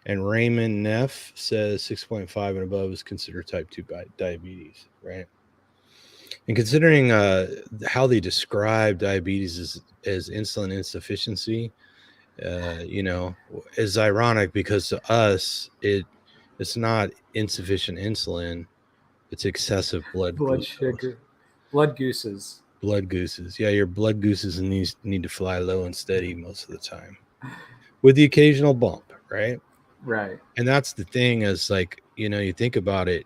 and Raymond Neff says 6.5 and above is considered type 2 diabetes, right? And considering how they describe diabetes as insulin insufficiency, is ironic because to us it's not insufficient insulin, it's excessive blood glucose.
Sugar, blood gooses.
Blood gooses. Yeah, your blood gooses need to fly low and steady most of the time, with the occasional bump, right?
Right.
And that's the thing is, like, you think about it,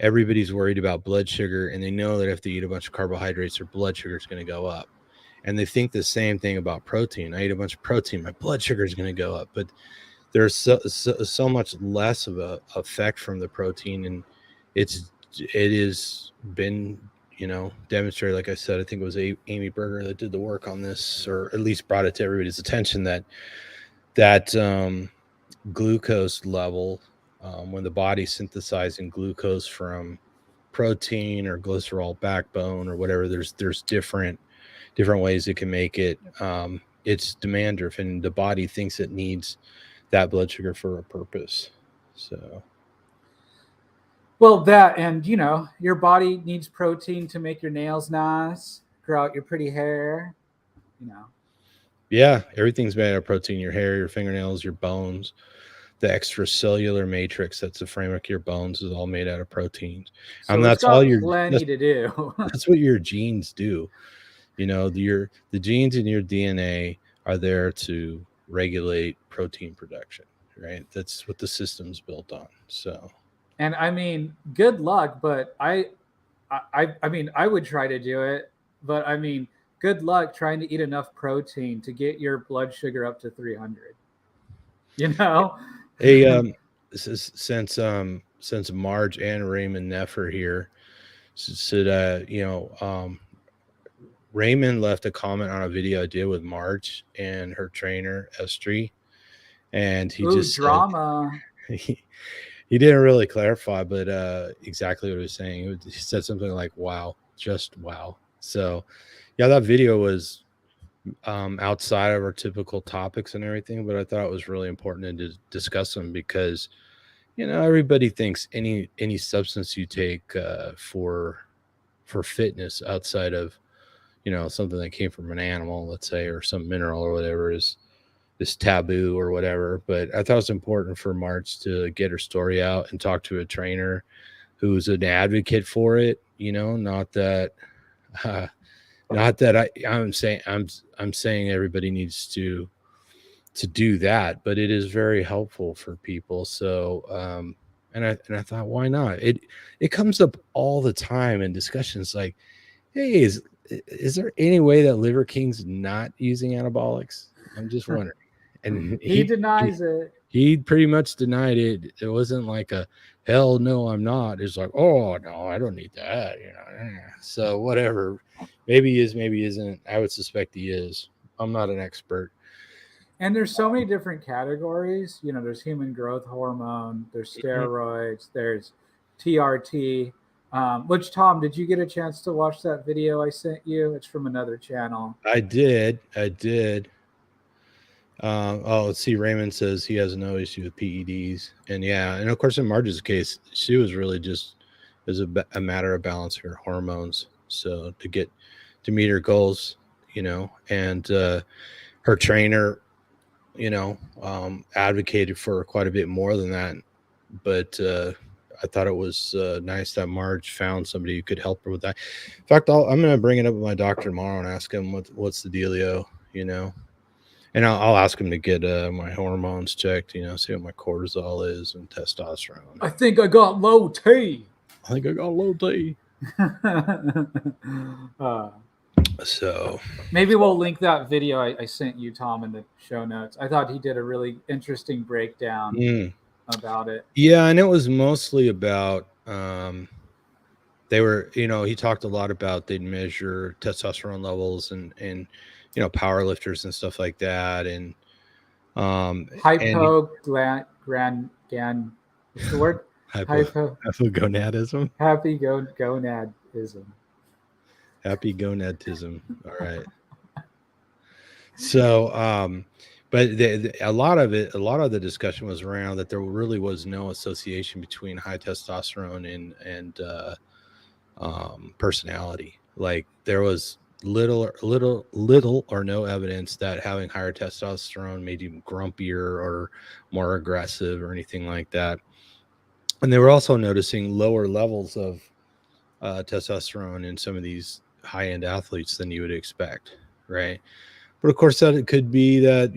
everybody's worried about blood sugar, and they know that if they eat a bunch of carbohydrates, their blood sugar is going to go up. And they think the same thing about protein. I eat a bunch of protein, my blood sugar is going to go up. But there's so much less of a effect from the protein, and it is been demonstrated. Like I said, I think it was Amy Berger that did the work on this, or at least brought it to everybody's attention, that glucose level, when the body's synthesizing glucose from protein or glycerol backbone or whatever, there's different ways it can make it. It's demand driven. The body thinks it needs that blood sugar for a purpose. So
Well, that and your body needs protein to make your nails nice, grow out your pretty hair. You know.
yeah, everything's made out of protein. Your hair, your fingernails, your bones, the extracellular matrix that's the framework of your bones is all made out of proteins.
So it's
That's all
got plenty to do.
that's what your genes do. The genes in your DNA are there to regulate protein production, right? That's what the system's built on. So
And I mean, good luck, but I mean, I would try to do it, but I mean, good luck trying to eat enough protein to get your blood sugar up to 300. You know?
hey, since Marge and Raymond Neff are here, said Raymond left a comment on a video I did with Marge and her trainer Estrie, and he just
drama.
said, he didn't really clarify, but exactly what he was saying. He said something like, "Wow, just wow." So, yeah, that video was outside of our typical topics and everything, but I thought it was really important to discuss them because everybody thinks any substance you take for fitness outside of something that came from an animal, let's say, or some mineral or whatever is taboo or whatever. But I thought it was important for March to get her story out and talk to a trainer who's an advocate for it. Not that I'm saying everybody needs to do that, but it is very helpful for people. So and I thought, why not? It comes up all the time in discussions, like, hey, is there any way that Liver King's not using anabolics? I'm just wondering. And
he denies it.
He pretty much denied it. It wasn't like a hell no, I'm not. It's like, oh no, I don't need that. So whatever. Maybe he is, maybe he isn't. I would suspect he is. I'm not an expert.
And there's so many different categories. There's human growth hormone, there's steroids, there's TRT. Which, Tom, did you get a chance to watch that video I sent you? It's from another channel.
I did. Oh, let's see. Raymond says he has no issue with PEDs, and yeah, and of course in Marge's case, she was really just a matter of balancing her hormones, so to meet her goals, and her trainer, advocated for quite a bit more than that, but I thought it was nice that Marge found somebody who could help her with that. In fact, I'm going to bring it up with my doctor tomorrow and ask him what's the dealio, and I'll ask him to get my hormones checked, see what my cortisol is and testosterone.
I think I got low T.
So
maybe we'll link that video I sent you, Tom, in the show notes. I thought he did a really interesting breakdown about it.
Yeah, and it was mostly about they were, he talked a lot about they'd measure testosterone levels and power lifters and stuff like that, and
hypogonadism. What's the word?
Hypogonadism.
Happy gonadism.
Happy gonadism. All right. So, but a lot of the discussion was around that there really was no association between high testosterone and personality. Like there was little or no evidence that having higher testosterone made you grumpier or more aggressive or anything like that. And they were also noticing lower levels of testosterone in some of these high-end athletes than you would expect, right? But of course, that it could be that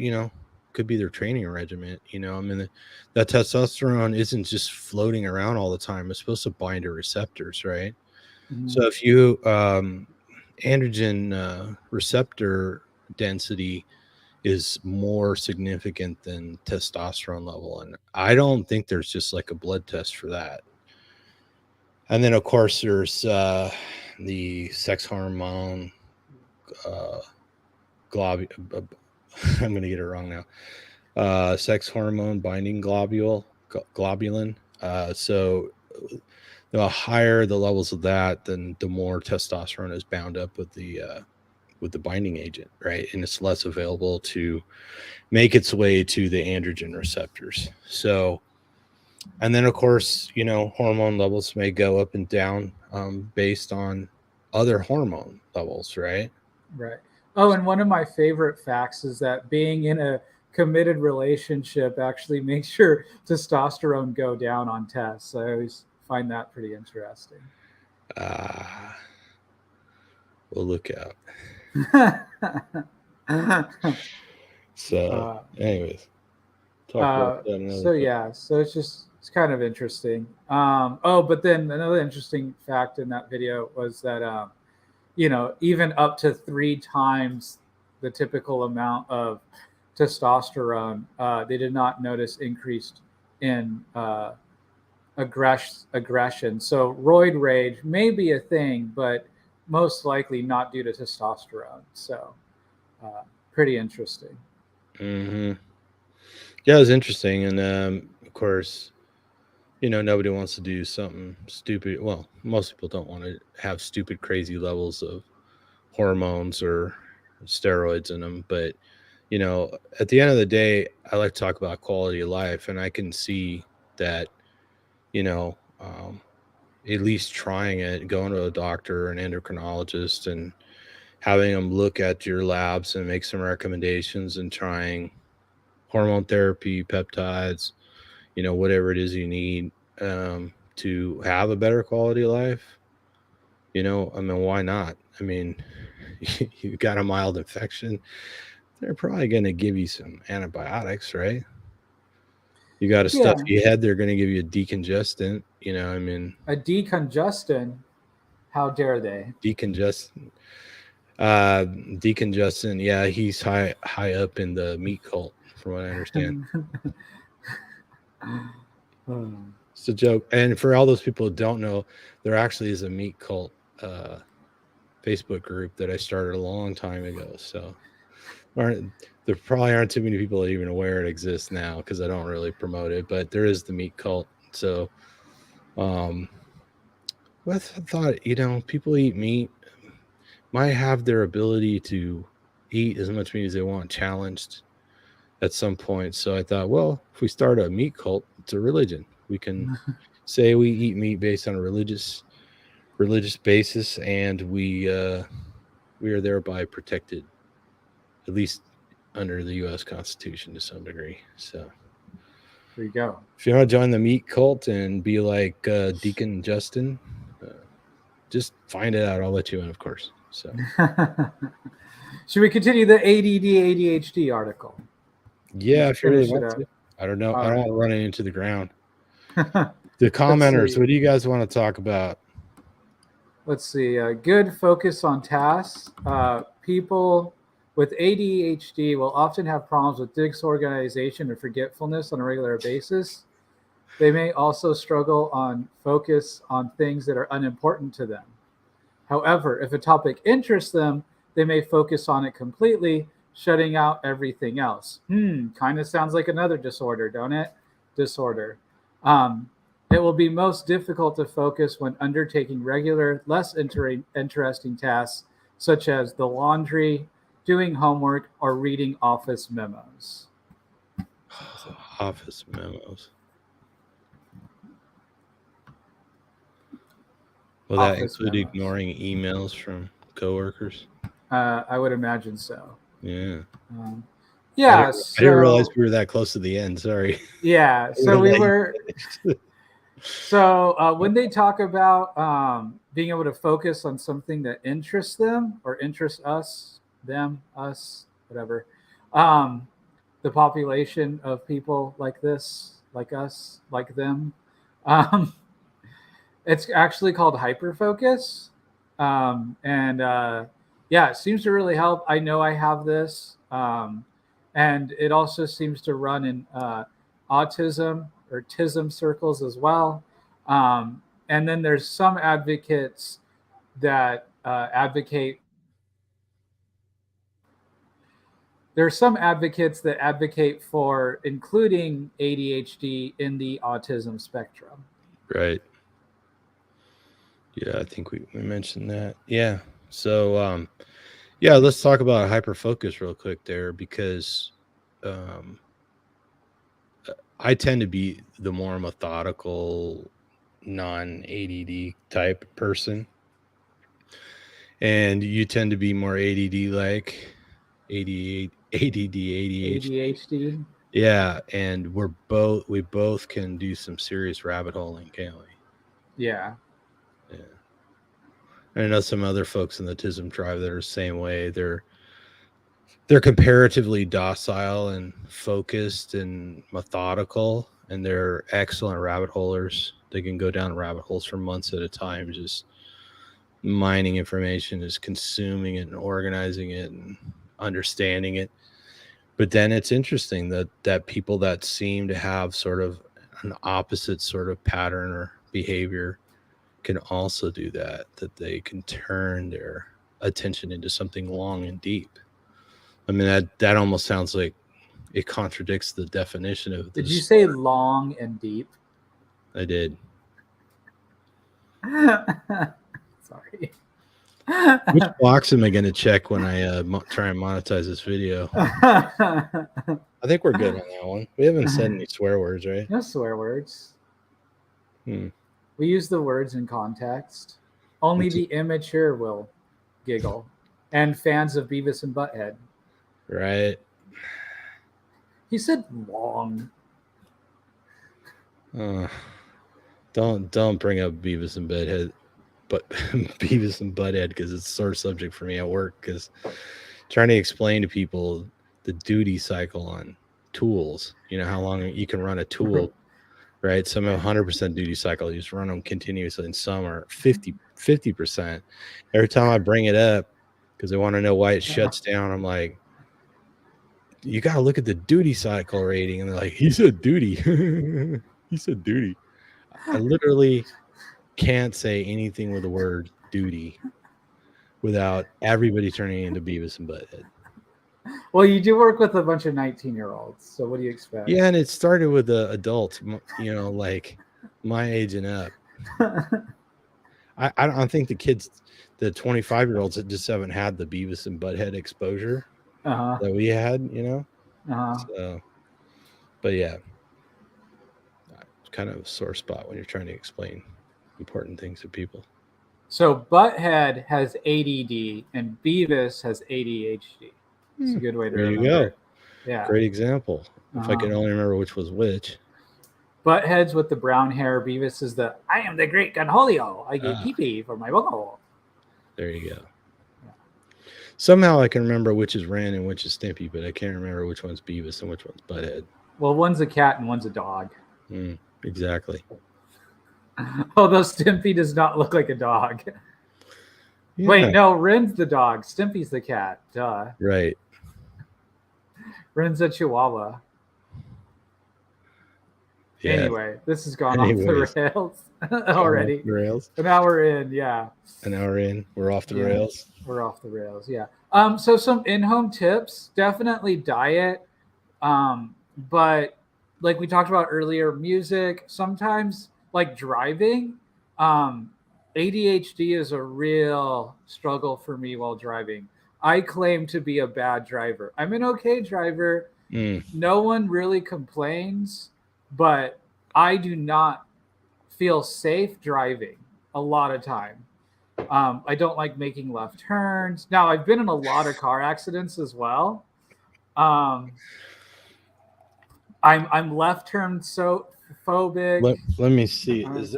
could be their training regimen. That testosterone isn't just floating around all the time. It's supposed to bind to receptors, right? Mm-hmm. So if you androgen receptor density is more significant than testosterone level, and I don't think there's just like a blood test for that. And then of course there's the sex hormone I'm going to get it wrong now. Sex hormone binding globulin. So the higher the levels of that, then the more testosterone is bound up with the binding agent, right? And it's less available to make its way to the androgen receptors. So, and then of course, hormone levels may go up and down based on other hormone levels, right?
Right. Oh, and one of my favorite facts is that being in a committed relationship actually makes your testosterone go down on tests. I always find that pretty interesting.
We'll look out. So, anyways,
talk about that so yeah, so it's kind of interesting. But then another interesting fact in that video was that even up to 3 times the typical amount of testosterone, they did not notice increased in aggression. So roid rage may be a thing, but most likely not due to testosterone. So pretty interesting.
Mm-hmm. Yeah, it was interesting. And of course, nobody wants to do something stupid. Well, most people don't want to have stupid, crazy levels of hormones or steroids in them. But, at the end of the day, I like to talk about quality of life. And I can see that, at least trying it, going to a doctor, an endocrinologist, and having them look at your labs and make some recommendations and trying hormone therapy, peptides, whatever it is you need to have a better quality of life. Why not? You got a mild infection, they're probably going to give you some antibiotics, right? You got a stuffy head, they're going to give you a decongestant,
A decongestant? How dare they?
Decongestant. Yeah, he's high up in the meat cult, from what I understand. It's a joke. And for all those people who don't know, there actually is a meat cult Facebook group that I started a long time ago. So there probably aren't too many people that even aware it exists now, because I don't really promote it, but there is the meat cult. So with I thought, people eat meat, might have their ability to eat as much meat as they want challenged at some point. So I thought, well, if we start a meat cult, it's a religion. We can say we eat meat based on a religious basis, and we are thereby protected, at least under the U.S. Constitution to some degree. So
There you go.
if you want to join the meat cult and be like Deacon Justin, just find it out. I'll let you in, of course. So
should we continue the ADD ADHD article?
yeah, if you really want
Finish it
to. I don't know.
All
I don't
right.
want to run it into the ground. The commenters,
see.
what do you guys want to talk about?
Let's see. Good focus on tasks. People with ADHD will often have problems with disorganization and forgetfulness on a regular basis. They may also struggle on focus on things that are unimportant to them. However, if a topic interests them, they may focus on it completely, shutting out everything else. Kind of sounds like another disorder, don't it? Disorder. It will be most difficult to focus when undertaking regular, less interesting tasks, such as the laundry, doing homework, or reading office memos.
Office memos. Will that include ignoring emails from coworkers?
I would imagine so.
Yeah.
Yeah.
I didn't realize we were that close to the end. Sorry.
Yeah. So we were. So when they talk about being able to focus on something that interests them or interests us, them, us, whatever, the population of people like this, like us, like them, it's actually called hyperfocus. Yeah, it seems to really help. I know I have this. And it also seems to run in autism or TISM circles as well. And then there's some advocates that advocate. There are some advocates that advocate for including ADHD in the autism spectrum.
Right. Yeah, I think we mentioned that. Yeah. So, yeah, let's talk about hyperfocus real quick there, because I tend to be the more methodical, non-ADD type person, and you tend to be more ADD like ADD, ADHD. Yeah, and we both can do some serious rabbit holing, can't we?
Yeah.
Yeah. I know some other folks in the TISM tribe that are the same way. They're comparatively docile and focused and methodical, and they're excellent rabbit holers. They can go down rabbit holes for months at a time, just mining information, just consuming it and organizing it and understanding it. But then it's interesting that people that seem to have sort of an opposite sort of pattern or behavior can also do that they can turn their attention into something long and deep. I mean, that almost sounds like it contradicts the definition of this.
Did you say long and deep?
I did.
Sorry.
Which box am I going to check when I try and monetize this video? I think we're good on that one. We haven't said any swear words, right?
No swear words. We use the words in context. Only the immature will giggle, and fans of Beavis and Butthead.
Right.
He said long.
Don't bring up Beavis and Butthead, but Beavis and Butthead, because it's a sore subject for me at work. Because trying to explain to people the duty cycle on tools, how long you can run a tool, right? Some have 100% duty cycle, you just run them continuously, and some are 50%. Every time I bring it up, because they want to know why it shuts down, I'm like, you got to look at the duty cycle rating. And they're like, he said duty. He said duty. I literally can't say anything with the word duty without everybody turning into Beavis and Butthead.
Well, you do work with a bunch of 19-year-olds, so what do you expect?
Yeah, and it started with the adults, like my age and up. I don't think the kids, the 25-year-olds that just haven't had the Beavis and Butthead exposure
Uh-huh.
that we had, you know?
Uh-huh.
So, but yeah, it's kind of a sore spot when you're trying to explain important things to people.
So Butthead has ADD and Beavis has ADHD. It's a good way to
There you
remember
go.
it. Yeah.
Great example. If I
Uh-huh.
can only remember which was which.
Butthead's with the brown hair. Beavis is the I am the great Gunholio. I get
Ah.
pee-pee for my bunghole.
There you go. Somehow I can remember which is Ren and which is Stimpy, but I can't remember which one's Beavis and which one's Butthead.
Well, one's a cat and one's a dog.
Exactly.
Although Stimpy does not look like a dog.
Yeah.
Wait, no, Ren's the dog. Stimpy's the cat. Duh.
Right.
Ren's a chihuahua.
Yeah.
Anyway, this has gone off the rails already.
Off the rails.
An hour in, yeah.
An hour in, we're off the rails.
We're off the rails, yeah. So some in-home tips, definitely diet. But like we talked about earlier, music, sometimes like driving, ADHD is a real struggle for me while driving. I claim to be a bad driver. I'm an okay driver. No one really complains, but I do not feel safe driving a lot of time. I don't like making left turns. Now, I've been in a lot of car accidents as well. I'm left turn so phobic.
Let me see. Is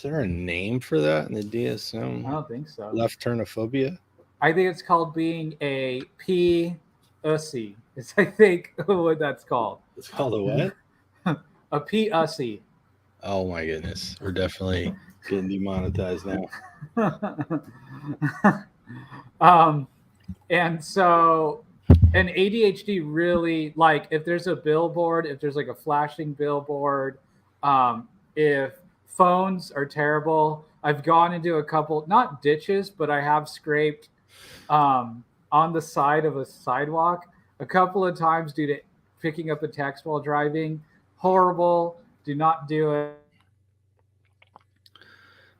there a name for that in the DSM?
I don't think so.
Left turnophobia?
I think it's called being a P-ussy. Is I think what that's called.
It's called a what?
A P-ussy.
Oh my goodness. We're definitely getting demonetized now.
And so and ADHD really, like, if there's a billboard, if there's like a flashing billboard, if phones are terrible, I've gone into a couple, not ditches, but I have scraped on the side of a sidewalk a couple of times due to picking up a text while driving. Horrible. Do not do it.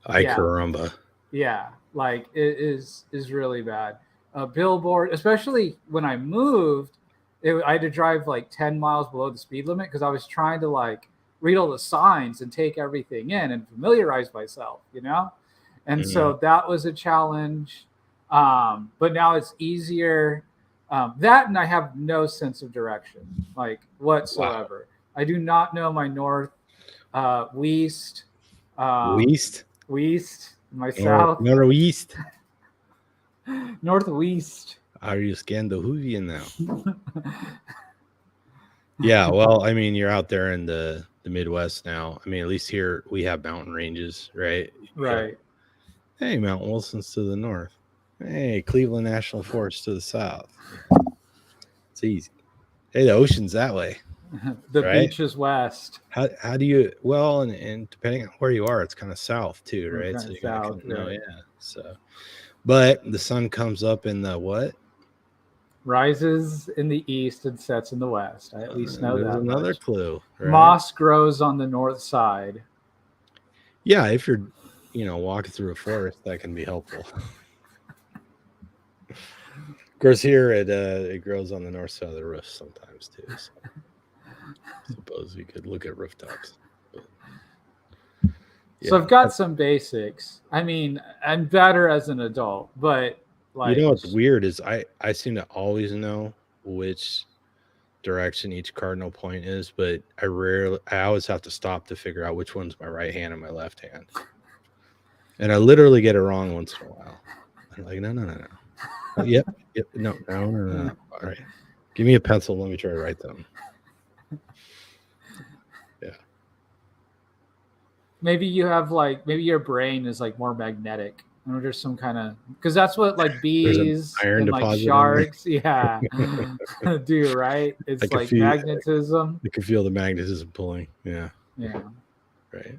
Caramba.
Yeah, like it is really bad. A billboard, especially when I moved, I had to drive like 10 miles below the speed limit because I was trying to like read all the signs and take everything in and familiarize myself, you know? And so that was a challenge. But now it's easier. That and I have no sense of direction, like whatsoever. Wow. I do not know my north, west, my south,
northeast,
northwest.
Are you Scandinavian now? Yeah, well, I mean, you're out there in the Midwest now. I mean, at least here we have mountain ranges, right?
Right.
Hey, Mount Wilson's to the north. Hey, Cleveland National Forest to the south. It's easy. Hey, the ocean's that way.
The beach is west.
How do you, well, and depending on where you are, it's kind of south too, right?
So south, right.
Yeah. So, but the sun comes up in the what?
Rises in the east and sets in the west. I at least know that.
Another clue. Right?
Moss grows on the north side.
Yeah, if you're, walking through a forest, that can be helpful. Of course, here it grows on the north side of the roof sometimes too. So I suppose you could look at rooftops. But,
yeah. So I've got some basics. I mean, I'm better as an adult, but like,
what's weird is I seem to always know which direction each cardinal point is, but I always have to stop to figure out which one's my right hand and my left hand. And I literally get it wrong once in a while. I'm like, no. Yep. No. All right. Give me a pencil. Let me try to write them. Yeah.
Maybe you have maybe your brain is like more magnetic. I wonder some kind of, because that's what like bees and like sharks, yeah, do, right? It's like magnetism.
You can feel the magnetism pulling. Yeah.
Yeah.
Right.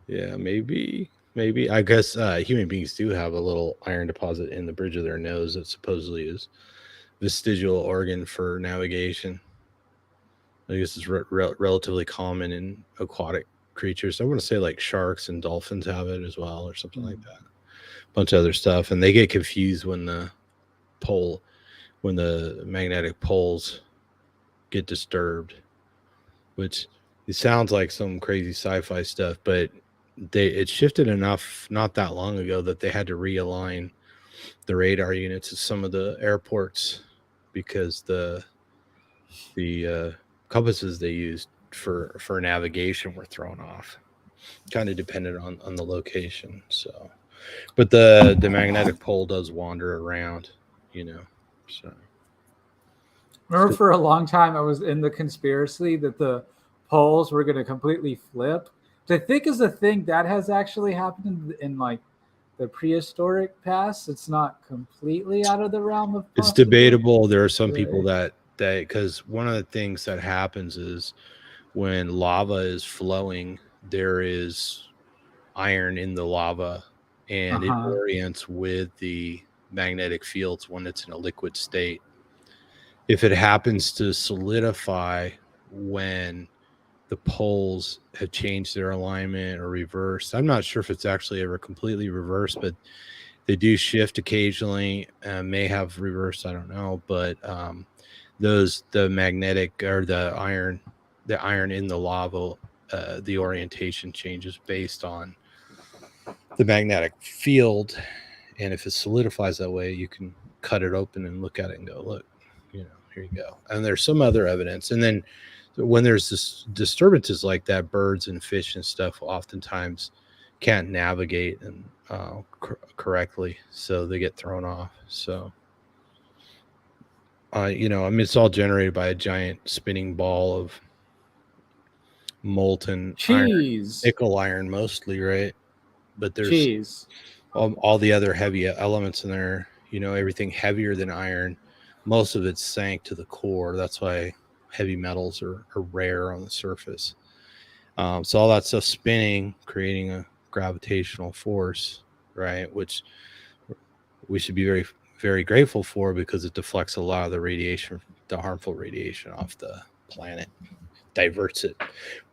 Yeah, maybe. I guess human beings do have a little iron deposit in the bridge of their nose that supposedly is vestigial organ for navigation. I guess it's relatively common in aquatic creatures. I want to say like sharks and dolphins have it as well, or something like that. A bunch of other stuff, and they get confused when the magnetic poles get disturbed, which it sounds like some crazy sci-fi stuff, but it shifted enough not that long ago that they had to realign the radar units at some of the airports because the compasses they used for navigation were thrown off, kind of dependent on the location. So, but the magnetic pole does wander around, so
Remember, for a long time, I was in the conspiracy that the poles were going to completely flip. Which I think is a thing that has actually happened in like the prehistoric past. It's not completely out of the realm of
it's
possibility.
debatable. There are some people
Right.
that because one of the things that happens is when lava is flowing, there is iron in the lava, and it
Uh-huh.
orients with the magnetic fields when it's in a liquid state. If it happens to solidify when the poles have changed their alignment or reversed, I'm not sure if it's actually ever completely reversed, but they do shift occasionally, may have reversed, I don't know, but the magnetic or the iron in the lava, the orientation changes based on the magnetic field, and if it solidifies that way, you can cut it open and look at it and go, look, here you go. And there's some other evidence. And then when there's this disturbances like that, birds and fish and stuff oftentimes can't navigate and correctly, so they get thrown off. So I mean, it's all generated by a giant spinning ball of molten
Cheese.
nickel iron mostly, right? But there's
Cheese.
all the other heavy elements in there, everything heavier than iron, most of it's sank to the core. That's why heavy metals are rare on the surface. So all that stuff spinning, creating a gravitational force, right? Which we should be very, very grateful for, because it deflects a lot of the radiation, the harmful radiation off the planet, diverts it.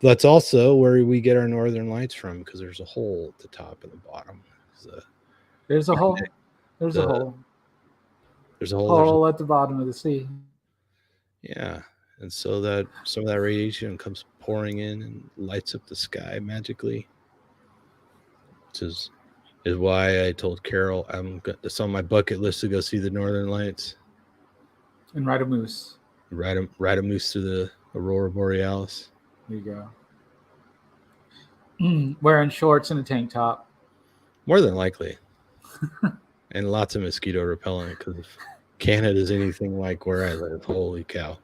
That's also where we get our northern lights from, because there's a hole at the top and the bottom.
There's a hole. There's a hole.
There's a hole.
Hole at the bottom of the sea.
Yeah. And so that some of that radiation comes pouring in and lights up the sky magically. Which is why I told Carol it's on my bucket list to go see the northern lights.
And ride a moose.
Ride a moose to the Aurora Borealis.
There you go. Wearing shorts and a tank top.
More than likely. And lots of mosquito repellent, because if Canada's anything like where I live, holy cow.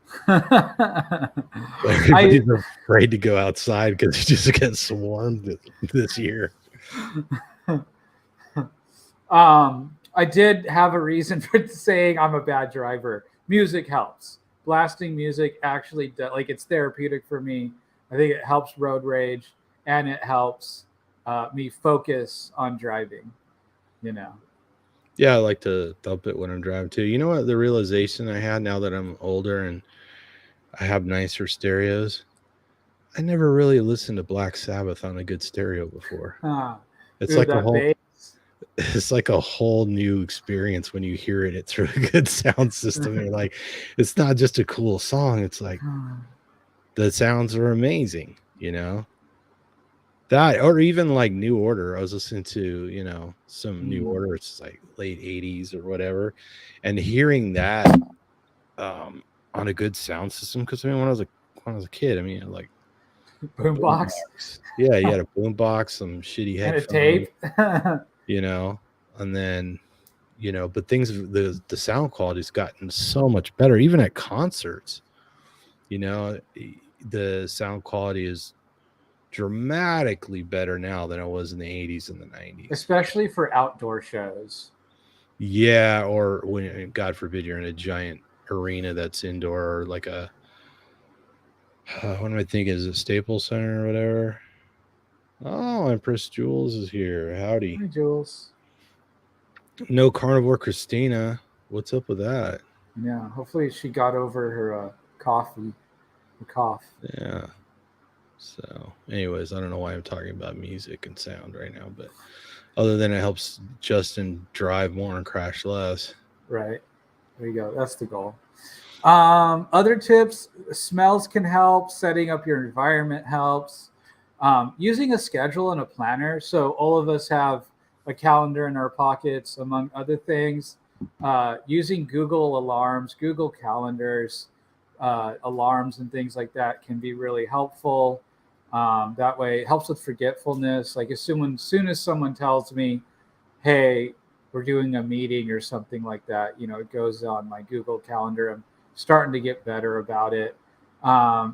Everybody's afraid to go outside because it just gets swarmed this year.
I did have a reason for saying I'm a bad driver. Music helps. Blasting music actually it's therapeutic for me. I think it helps road rage, and it helps me focus on driving.
Yeah, I like to thump it when I'm driving too. You know what? The realization I had now that I'm older and I have nicer stereos, I never really listened to Black Sabbath on a good stereo before. It's like it's like a whole new experience when you hear it through a good sound system. You're like, it's not just a cool song. It's like the sounds are amazing, That, or even like New Order. I was listening to, some New Order. It's like late 80s or whatever. And hearing that on a good sound system. Because I mean, when I was a kid, I mean, like
boombox.
Yeah, you had a boombox, some shitty headphones.
And a tape.
And then, but the sound quality's gotten so much better, even at concerts. The sound quality is dramatically better now than it was in the 80s and the 90s,
especially for outdoor shows.
Yeah, or when, God forbid, you're in a giant arena that's indoor, or like a what am I thinking? Is it Staples Center or whatever? Oh, Empress Jules is here. Howdy.
Hi, Jules.
No Carnivore Christina. What's up with that?
Yeah, hopefully she got over her cough.
Yeah. So, anyways, I don't know why I'm talking about music and sound right now, but other than it helps Justin drive more and crash less.
Right. There you go. That's the goal. Other tips, smells can help. Setting up your environment helps. Using a schedule and a planner. So all of us have a calendar in our pockets, among other things. Using Google alarms, Google calendars, alarms, and things like that can be really helpful. That way, it helps with forgetfulness. Like soon as someone tells me, "Hey, we're doing a meeting" or something like that, it goes on my Google Calendar. I'm starting to get better about it.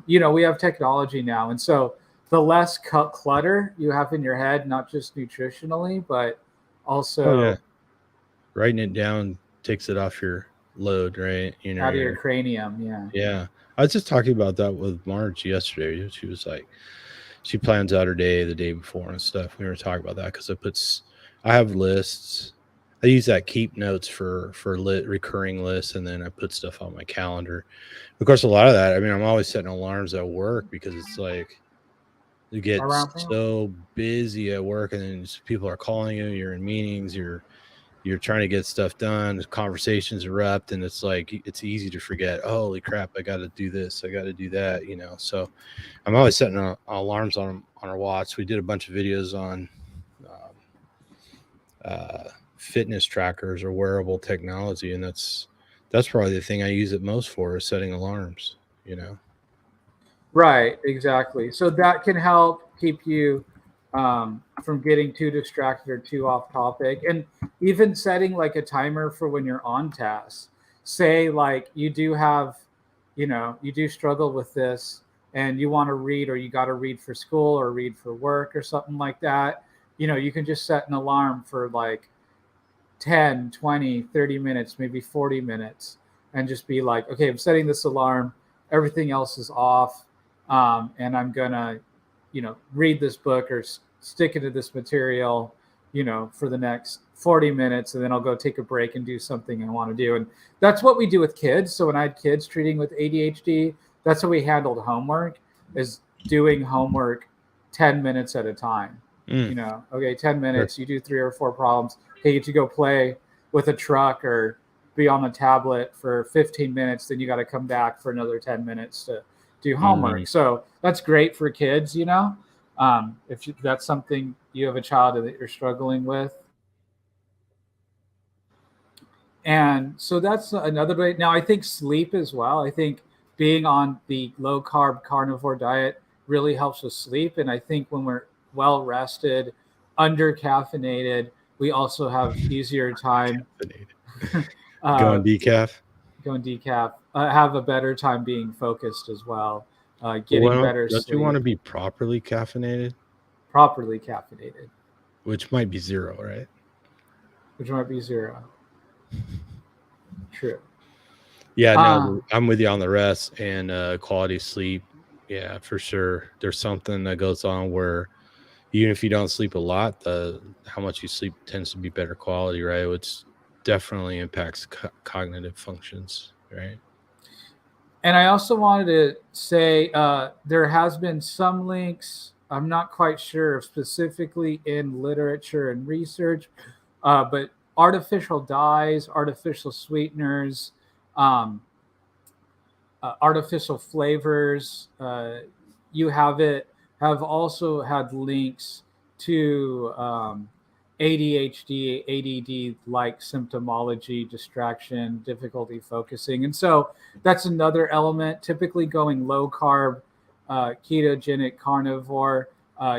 We have technology now, and so the less clutter you have in your head, not just nutritionally, but
Oh yeah,
also
writing it down takes it off your load, right?
out of your
Your
cranium. Yeah.
yeah. I was just talking about that with Marge yesterday. She was like, she plans out her day the day before and stuff. We were talking about that because I have lists. I use that keep notes for recurring lists, and then I put stuff on my calendar. Of course, a lot of that. I mean, I'm always setting alarms at work because it's like you get
Around.
so busy at work, and then people are calling you. You're in meetings. You're trying to get stuff done. Conversations erupt, and it's like it's easy to forget. Oh, holy crap! I got to do this. I got to do that. So I'm always setting alarms on our watch. We did a bunch of videos on um, fitness trackers or wearable technology, and that's probably the thing I use it most for is setting alarms. You know.
Right, exactly. So that can help keep you from getting too distracted or too off topic. And even setting like a timer for when you're on task. Say, like, you do struggle with this and you want to read, or you got to read for school or read for work or something like that. You can just set an alarm for like 10, 20, 30 minutes, maybe 40 minutes, and just be like, okay, I'm setting this alarm. Everything else is off. And I'm going to, read this book or stick into this material, for the next 40 minutes. And then I'll go take a break and do something I want to do. And that's what we do with kids. So when I had kids treating with ADHD, that's how we handled homework, is doing homework 10 minutes at a time.
Mm,
Okay, 10
sure.
minutes, you do 3 or 4 problems. Okay, you get to go play with a truck or be on the tablet for 15 minutes. Then you got to come back for another 10 minutes to do
Mm,
homework. So that's great for kids. If that's something you have a child that you're struggling with. And so that's another way. Now, I think sleep as well. I think being on the low carb carnivore diet really helps with sleep. And I think when we're well rested, under caffeinated, we also have easier time
caffeinated.
uh,
Going decaf.
going decaf, have a better time being focused as well, getting
Well,
better
don't you want
sleep,
to be properly caffeinated,
properly caffeinated,
which might be zero, right?
which might be zero. True.
Yeah, no,
Uh,
I'm with you on the rest and quality sleep. Yeah, for sure. There's something that goes on where even if you don't sleep a lot, the how much you sleep tends to be better quality, right? Which definitely impacts cognitive functions, right?
and I also wanted to say there has been some links. I'm not quite sure if specifically in literature and research, but artificial dyes, artificial sweeteners, um, artificial flavors. You have also had links to ADHD, ADD like symptomology, distraction, difficulty focusing. And so that's another element. Typically, going low carb, ketogenic carnivore,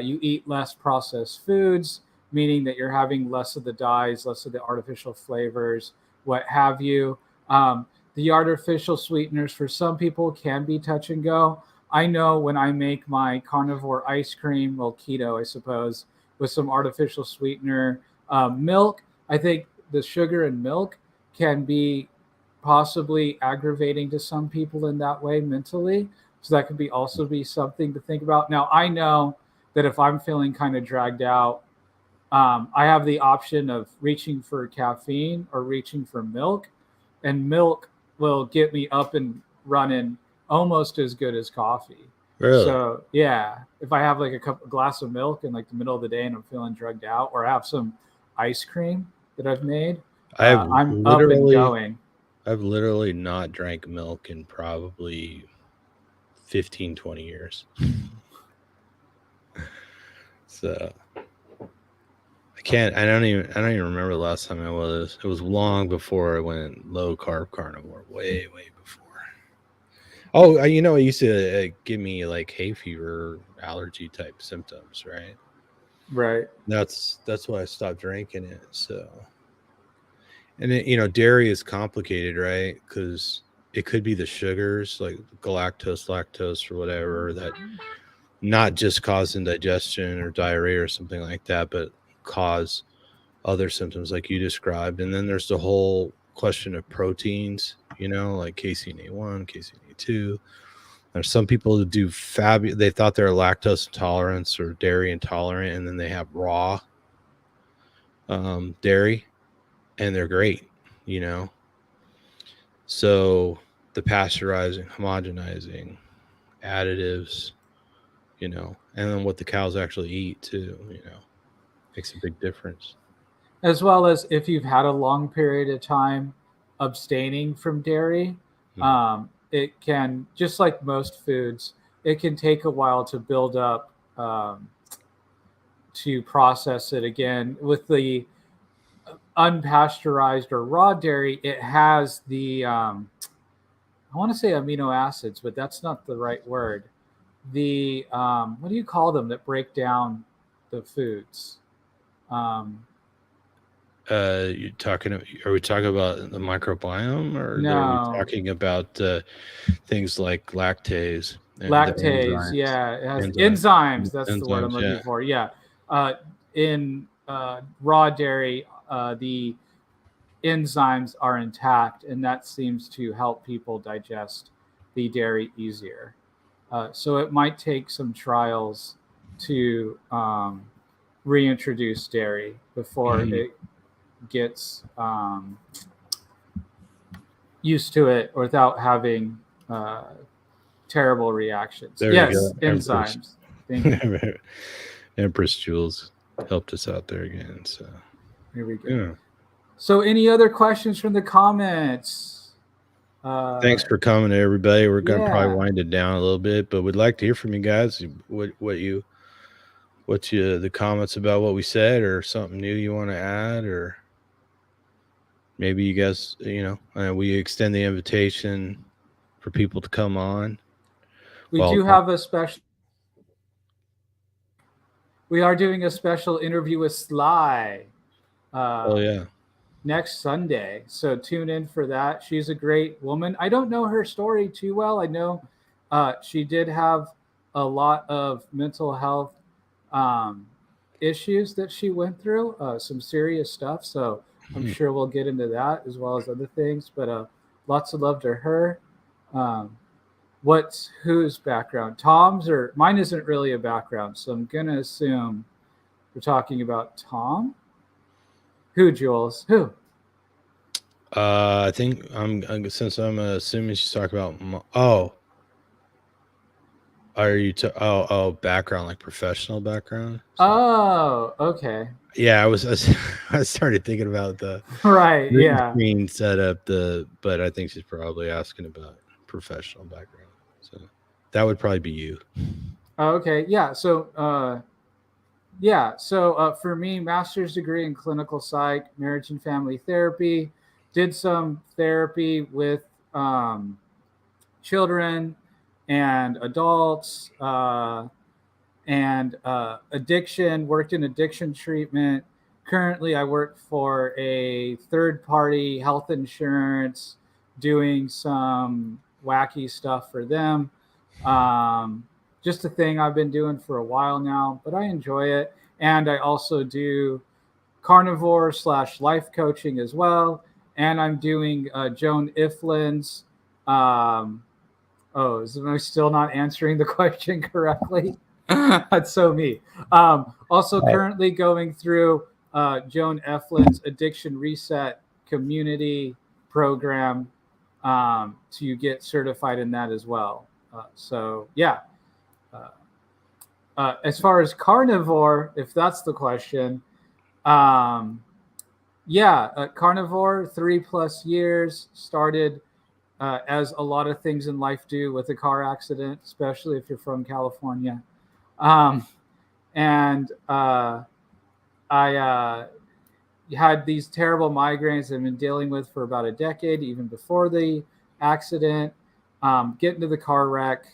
you eat less processed foods, meaning that you're having less of the dyes, less of the artificial flavors, what have you. The artificial sweeteners for some people can be touch and go. I know when I make my carnivore ice cream, well, keto, I suppose, with some artificial sweetener, milk, I think the sugar in milk can be possibly aggravating to some people in that way mentally. So that could be also be something to think about. Now, I know that if I'm feeling kind of dragged out, I have the option of reaching for caffeine or reaching for milk, and milk will get me up and running almost as good as coffee.
Really?
So yeah, if I have like a glass of milk in like the middle of the day and I'm feeling drugged out, or I have some ice cream that I've made,
I've
I'm up and
literally
going.
I've literally not drank milk in probably 15, 20 years. So I don't even remember the last time I was. It was long before I went low carb carnivore. Way before. Oh, it used to give me like hay fever, allergy type symptoms, right?
Right.
That's why I stopped drinking it. So, and dairy is complicated, right? Because it could be the sugars, like galactose, lactose, or whatever, that not just cause indigestion or diarrhea or something like that, but cause other symptoms like you described. And then there's the whole question of proteins, like casein A1, casein A2. There's some people who do fabulous. They thought they're lactose intolerant or dairy intolerant, and then they have raw dairy, and they're great. You know, so the pasteurizing, homogenizing, additives, and then what the cows actually eat too, makes a big difference.
As well as if you've had a long period of time abstaining from dairy,
Mm.
it can, just like most foods, it can take a while to build up, to process it again. With the unpasteurized or raw dairy, it has the, I want to say amino acids, but that's not the right word. The, what do you call them that break down the foods? Um,
You talking? Are we talking about the microbiome, or are we
no,
talking about things like lactase and the
lactase.
enzymes?
Yeah, it has
Enzymes.
enzymes. That's the word I'm
Enzymes. Yeah.
looking for. Yeah, in raw dairy, the enzymes are intact, and that seems to help people digest the dairy easier. So it might take some trials to reintroduce dairy before
Mhm.
it gets used to it without having uh, terrible reactions.
There you
Yes,
go, Empress.
enzymes. Thank you.
Empress Jules helped us out there again. So
Here we go.
yeah.
So, any other questions from the comments? Uh,
Thanks for coming, everybody. We're gonna probably
yeah,
wind it down a little bit, but we'd like to hear from you guys. What you the comments about what we said, or something new you want to add, or maybe you guys, we extend the invitation for people to come on.
we
Well,
do have a special. We are doing a special interview with Sly
oh
uh,
yeah.
next Sunday. So tune in for that. She's a great woman. I don't know her story too well. I know she did have a lot of mental health um, issues that she went through, some serious stuff. So I'm
Hmm.
sure we'll get into that as well as other things. But lots of love to her. Um, what's whose background? Tom's or mine isn't really a background. So I'm going to assume we're talking about Tom. Who, Jules? Who?
I think since I'm assuming she's talking about. Oh, are you? Background, like professional background. So
Oh, okay.
yeah, I started thinking about the
Right.
green
Yeah.
screen setup. But I think she's probably asking about professional background. So that would probably be you.
Okay. Yeah. So for me, master's degree in clinical psych, marriage and family therapy. Did some therapy with um, children and adults and addiction. Worked in addiction treatment. Currently, I work for a third-party health insurance, doing some wacky stuff for them. Um, just a thing I've been doing for a while now, but I enjoy it. And I also do carnivore slash life coaching as well. And I'm doing Joan Iflin's. Um, am I still not answering the question correctly? That's so me. Also,
Right.
currently going through Joan Eflin's Addiction Reset Community Program to get certified in that as well. So, yeah, As far as carnivore, if that's the question, um, yeah, carnivore 3+ years started as a lot of things in life do with a car accident, especially if you're from California. Um, and I had these terrible migraines I've been dealing with for about a decade, even before the accident. Get into the car wreck.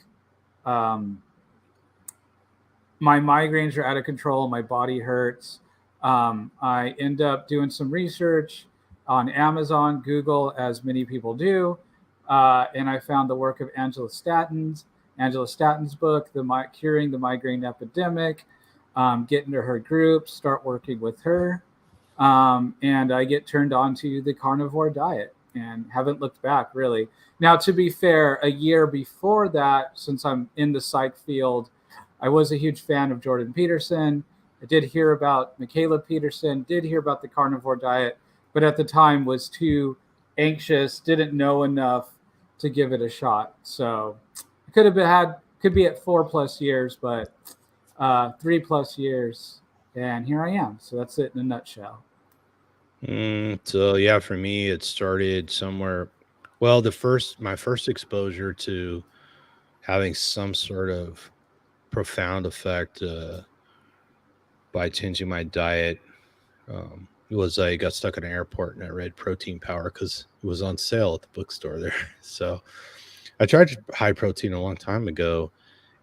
Um, my migraines are out of control. My body hurts. I end up doing some research on Amazon, Google, as many people do, and I found the work of Angela Statton's book, Curing the Migraine Epidemic. Get into her group, start working with her, and I get turned on to the carnivore diet and haven't looked back really. Now, to be fair, a year before that, since I'm in the psych field, I was a huge fan of Jordan Peterson. I did hear about Michaela Peterson, did hear about the carnivore diet, but at the time was too anxious, didn't know enough to give it a shot. So I could be at 4+ years, but 3+ years, and here I am. So that's it in a nutshell.
So yeah, for me, it started somewhere. Well, my first exposure to having some sort of profound effect by changing my diet it was I got stuck at an airport and I read Protein Power because it was on sale at the bookstore there. So I tried high protein a long time ago,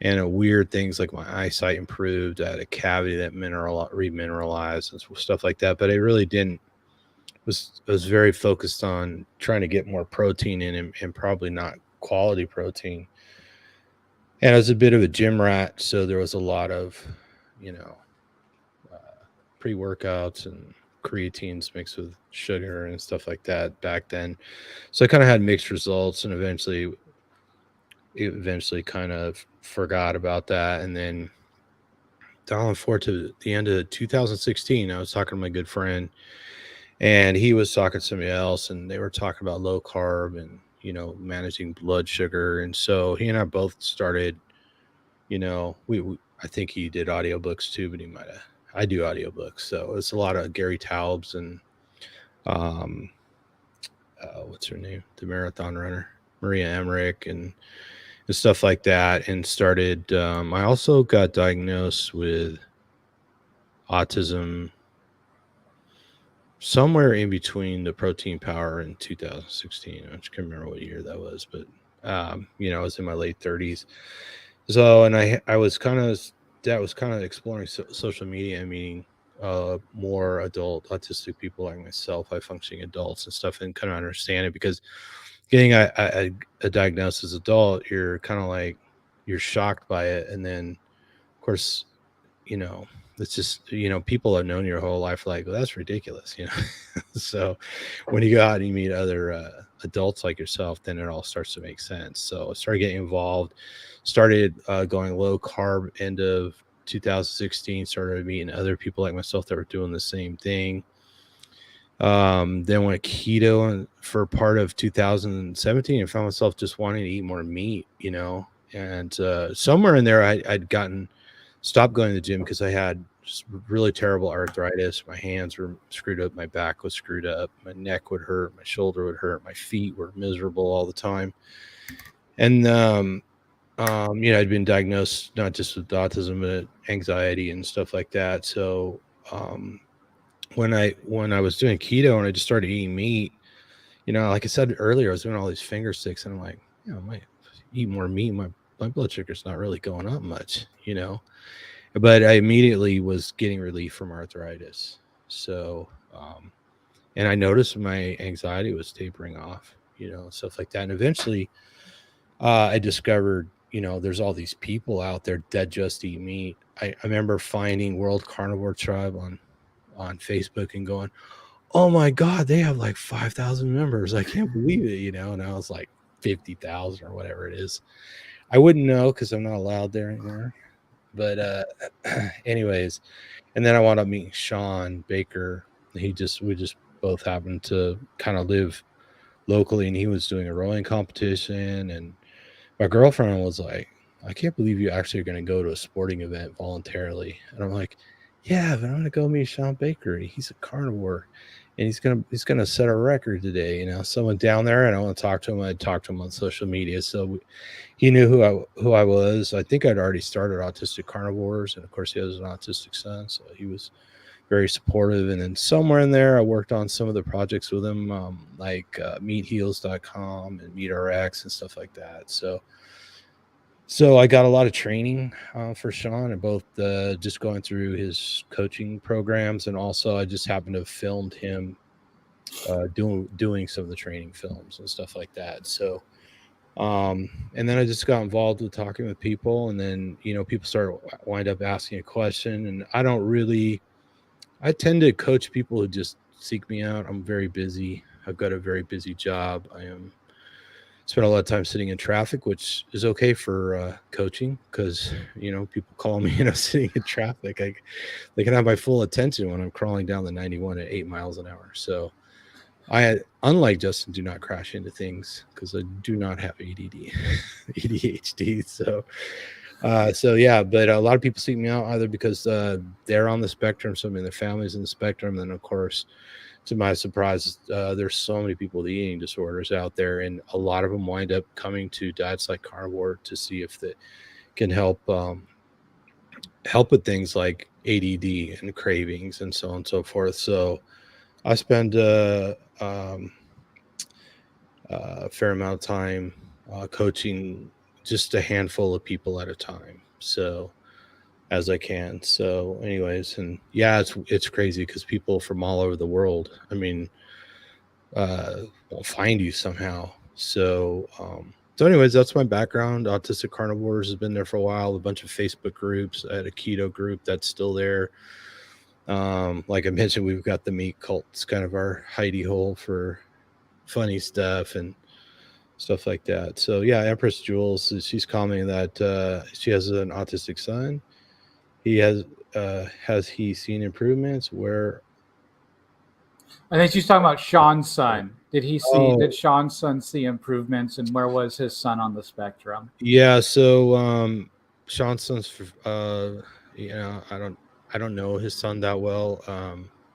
and weird things like my eyesight improved. I had a cavity that remineralized and stuff like that. But I really didn't. Was very focused on trying to get more protein in and probably not quality protein. And I was a bit of a gym rat, so there was a lot of, you know, pre workouts and creatines mixed with sugar and stuff like that back then. So I kind of had mixed results, and eventually kind of forgot about that. And then down forward to the end of 2016, I was talking to my good friend, and he was talking to somebody else, and they were talking about low carb and managing blood sugar. And so he and I both started. We I think he did audiobooks too, but he might have. I do audiobooks, so it's a lot of Gary Taubes and um, what's her name, the marathon runner, Maria Emmerich, and stuff like that. And started. I also got diagnosed with autism somewhere in between the Protein Power in 2016. I just can't remember what year that was, but I was in my late 30s. So, and I was kind of that was kind of exploring social media and meeting more adult autistic people like myself, high functioning adults and stuff, and kind of understand it, because getting a diagnosis as adult, you're kind of like you're shocked by it, and then of course you know it's just people have known your whole life, like, well, that's ridiculous. So when you go out and you meet other adults like yourself, then it all starts to make sense. So I started getting involved, started going low carb end of 2016, started meeting other people like myself that were doing the same thing. Then went keto for part of 2017 and found myself just wanting to eat more meat, and somewhere in there I'd gotten stopped going to the gym because I had just really terrible arthritis. My hands were screwed up, my back was screwed up, my neck would hurt, my shoulder would hurt, my feet were miserable all the time. And I'd been diagnosed not just with autism but anxiety and stuff like that. So um when I was doing keto and I just started eating meat, like I said earlier, I was doing all these finger sticks, and I'm like, I might eat more meat. My blood sugar's not really going up much, but I immediately was getting relief from arthritis. So, and I noticed my anxiety was tapering off, stuff like that. And eventually, I discovered, there's all these people out there that just eat meat. I remember finding World Carnivore Tribe on Facebook and going, oh my God, they have like 5,000 members. I can't believe it, and I was like 50,000 or whatever it is. I wouldn't know because I'm not allowed there anymore. But anyways, and then I wound up meeting Sean Baker. We just both happened to kind of live locally, and he was doing a rowing competition, and my girlfriend was like, I can't believe you actually are going to go to a sporting event voluntarily. And I'm like, yeah, but I'm going to go meet Sean Baker. He's a carnivore, and he's gonna set a record today. Someone down there, and I want to talk to him. I talked to him on social media, so he knew who I was. I think I'd already started Autistic Carnivores, and of course, he has an autistic son, so he was very supportive. And then somewhere in there, I worked on some of the projects with him, like meatheals.com and MeatRx and stuff like that. So I got a lot of training for Sean, and both just going through his coaching programs, and also I just happened to have filmed him doing some of the training films and stuff like that. So, and then I just got involved with talking with people, and then people wind up asking a question, and I tend to coach people who just seek me out. I'm very busy. I've got a very busy job. Spend a lot of time sitting in traffic, which is okay for coaching, because people call me sitting in traffic. They can have my full attention when I'm crawling down the 91 at 8 miles an hour. So I, unlike Justin, do not crash into things because I do not have ADD, ADHD. So yeah, but a lot of people seek me out either because they're on the spectrum, some of their families in the spectrum, and then of course, to my surprise, there's so many people with eating disorders out there, and a lot of them wind up coming to Diets Like Carnivore to see if they can help with things like ADD and cravings and so on and so forth. So I spend a fair amount of time coaching just a handful of people at a time, so as I can. So anyways, and yeah, it's crazy because people from all over the world, I mean, will find you somehow. So anyways, that's my background. Autistic Carnivores has been there for a while. A bunch of Facebook groups. I had a keto group that's still there. Like I mentioned, we've got the meat cult. It's kind of our hidey hole for funny stuff and stuff like that. So yeah, Empress Jules, she's commenting that she has an autistic son. He has he seen improvements? Where?
I think she's talking about Sean's son. Did
Oh,
Sean's son see improvements, and where was his son on the spectrum?
yeah. So Sean's son's I don't know his son that well.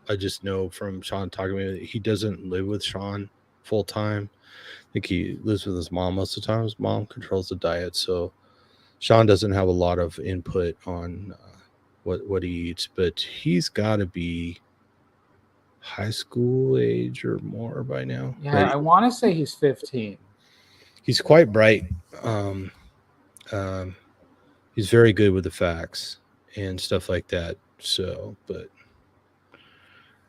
I just know from Sean talking to me, he doesn't live with Sean full time. I think he lives with his mom most of the time. His mom controls the diet, so Sean doesn't have a lot of input on what he eats, but he's got to be high school age or more by now.
Yeah,
But
I want to say he's 15.
he's quite bright. Um, um, he's very good with the facts and stuff like that. So, but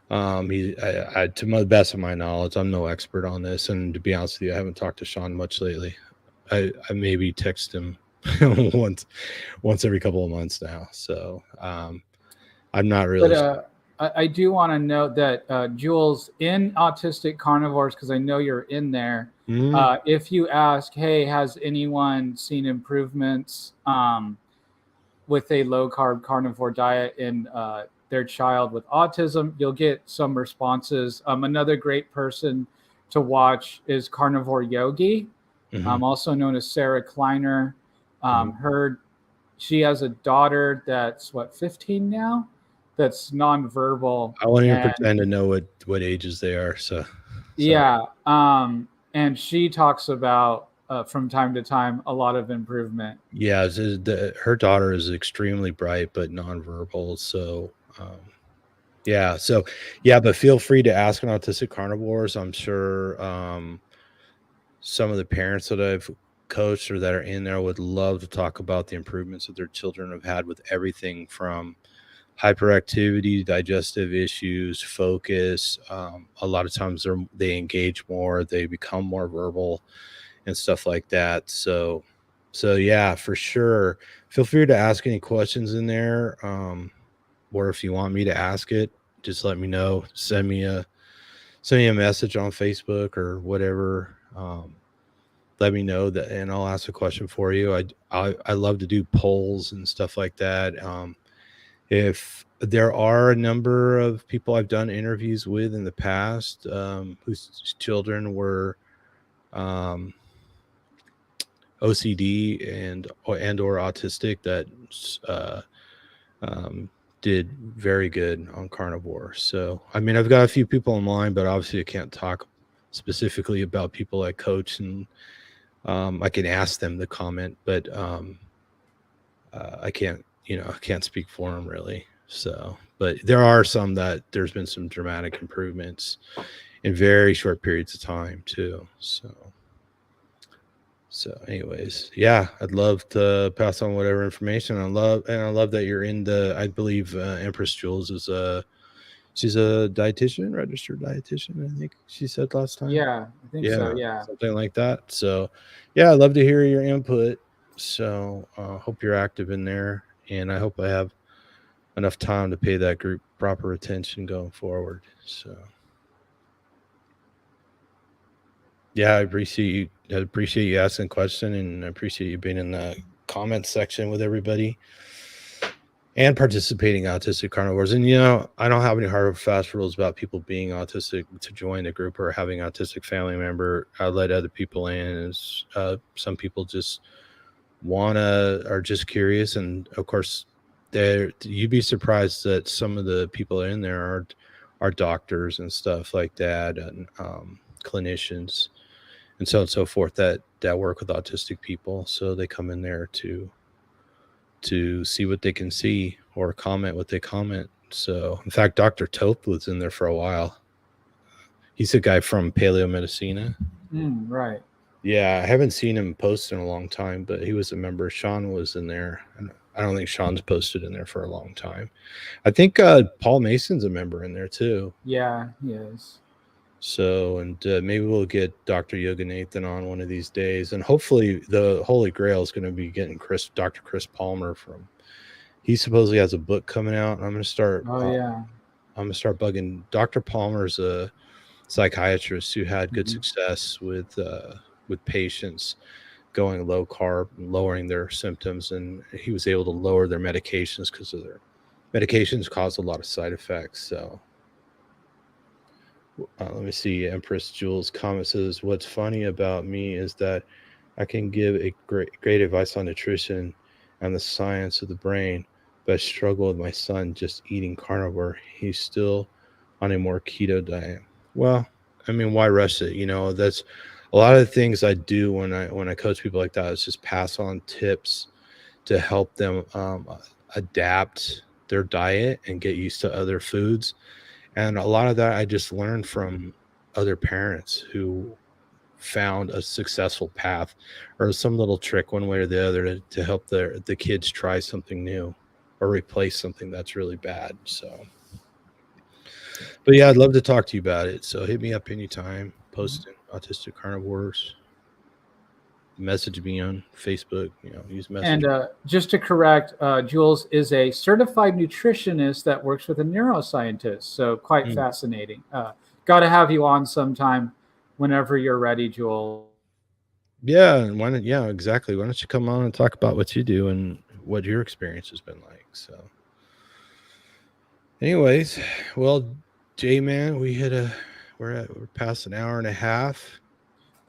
to the best of my knowledge, I'm no expert on this, and to be honest with you, I haven't talked to Sean much lately. I maybe text him once every couple of months now. So I'm not
But
really.
I do want to note that Jules, in Autistic Carnivores, because I know you're in there,
Mm,
if you ask, hey, has anyone seen improvements with a low carb carnivore diet in their child with autism, you'll get some responses. Another great person to watch is Carnivore Yogi,
mhm,
also known as Sarah Kleiner.
mhm.
She has a daughter that's 15 now, that's nonverbal,
I won't even
and
pretend to know what ages they are. So
yeah, and she talks about from time to time a lot of improvement.
yeah, her daughter is extremely bright but nonverbal. Yeah, so yeah, but feel free to ask on Autistic Carnivores. I'm sure some of the parents that I've coached or that are in there would love to talk about the improvements that their children have had with everything from hyperactivity, digestive issues, focus. A lot of times they engage more, they become more verbal and stuff like that. So yeah, for sure. Feel free to ask any questions in there. Or if you want me to ask it, just let me know. Send me a message on Facebook or whatever. Let me know that, and I'll ask a question for you. I love to do polls and stuff like that. If there are a number of people I've done interviews with in the past, whose children were um, OCD and or autistic that uh, um, did very good on carnivore. So I mean, I've got a few people in mind, but obviously I can't talk specifically about people I coach, and I can ask them to comment, but I can't, I can't speak for them really. So, but there are some that there's been some dramatic improvements in very short periods of time too. So anyways, yeah, I'd love to pass on whatever information. I love that you're in the. I believe Empress Jules is she's a dietitian, registered dietitian. I think she said last time.
Yeah, I think so.
Yeah,
Yeah.
something like that. So, yeah, I'd love to hear your input. So, hope you're active in there, and I hope I have enough time to pay that group proper attention going forward. So, yeah, I appreciate you asking a question, and I appreciate you being in the comments section with everybody and participating in autistic carnivores. And I don't have any hard or fast rules about people being autistic to join the group or having an autistic family member. I let other people in. As some people just are just curious, and of course, you'd be surprised that some of the people in there are doctors and stuff like that, and clinicians and so on and so forth that work with autistic people. So they come in there to see what they can see or comment what they comment. So, in fact, Dr. Toth was in there for a while. He's a guy from Paleo Medicina.
Right.
Yeah, I haven't seen him post in a long time, but he was a member. Sean was in there. I don't think Sean's posted in there for a long time. I think Paul Mason's a member in there too.
Yeah, he is.
So, and maybe we'll get Dr. Yoga Nathan on one of these days, and hopefully the Holy Grail is going to be getting Dr. Chris Palmer from. He supposedly has a book coming out, and I'm going to start.
Oh yeah.
I'm going to start bugging. Dr. Palmer's a psychiatrist who had good
Mhm.
success with patients going low carb, lowering their symptoms, and he was able to lower their medications because of their medications cause a lot of side effects. So let me see. Empress Jules comment says, "What's funny about me is that I can give a great advice on nutrition and the science of the brain, but I struggle with my son just eating carnivore. He's still on a more keto diet." Well, I mean, why rush it? That's a lot of the things I do when I coach people like that is just pass on tips to help them adapt their diet and get used to other foods. And a lot of that I just learned from other parents who found a successful path or some little trick one way or the other to help the kids try something new or replace something that's really bad. So, but yeah, I'd love to talk to you about it. So hit me up anytime. Posting autistic carnivores. Message me on Facebook. Use
And
message.
just to correct, Jules is a certified nutritionist that works with a neuroscientist. So quite
Mm.
fascinating. Got to have you on sometime whenever you're ready, Jules.
Yeah, and why not? Yeah, exactly. Why don't you come on and talk about what you do and what your experience has been like? So, anyways, well, J man, we're past an hour and a half.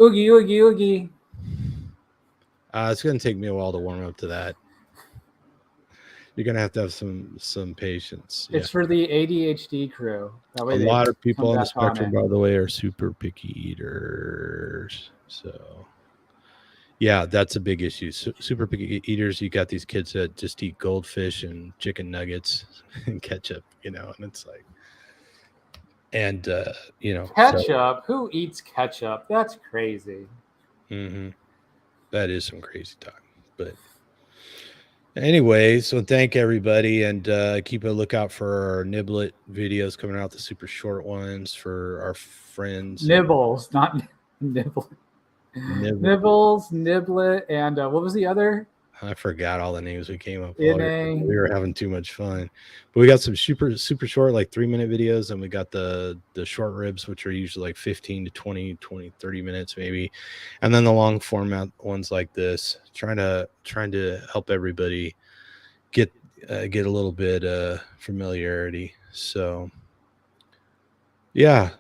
Oogie, oogie, oogie.
It's gonna take me a while to warm up to that. You're gonna have to have some patience. Yeah,
It's for the ADHD crew. That
a
way they
lot of
come
people on the
back on
spectrum,
it.
by the way, are super picky eaters. So, yeah, that's a big issue. Super picky eaters. You got these kids that just eat goldfish and chicken nuggets and ketchup. And it's like, and so
Ketchup? Who eats ketchup? That's crazy.
mhm, that is some crazy talk. But anyway, so thank everybody, and keep a lookout for our Niblet videos coming out, the super short ones for our friends.
Nibbles, not nibble.
Niblet.
Nibbles, Niblet, and what was the other?
I forgot all the names we came up with.
NA.
We were having too much fun, but we got some super short, like 3-minute videos, and we got the short ribs, which are usually like 15 to 20, 30 minutes maybe, and then the long format ones like this, trying to help everybody get a little bit familiarity. So yeah,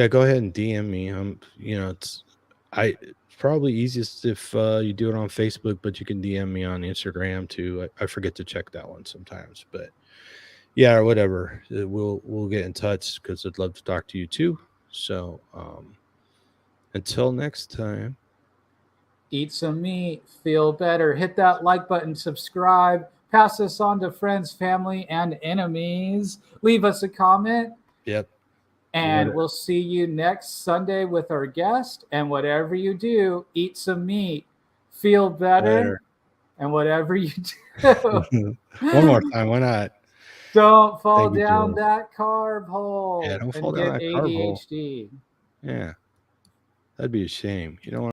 go ahead and DM me. It's I probably easiest if you do it on Facebook, but you can DM me on Instagram too. I forget to check that one sometimes, but yeah, or whatever. We'll get in touch because I'd love to talk to you too. So until next time.
Eat some meat, feel better. Hit that like button, subscribe, pass this on to friends, family, and enemies. Leave us a comment,
Yep.
and we'll see you next Sunday with our guest. And whatever you do, eat some meat, feel better, and whatever you do,
One more time. Why not?
don't fall
Thank you,
down
Joel.
that carb hole
Yeah, don't fall
and
down
get
that carb hole.
ADHD.
Yeah, that'd be a shame. You don't want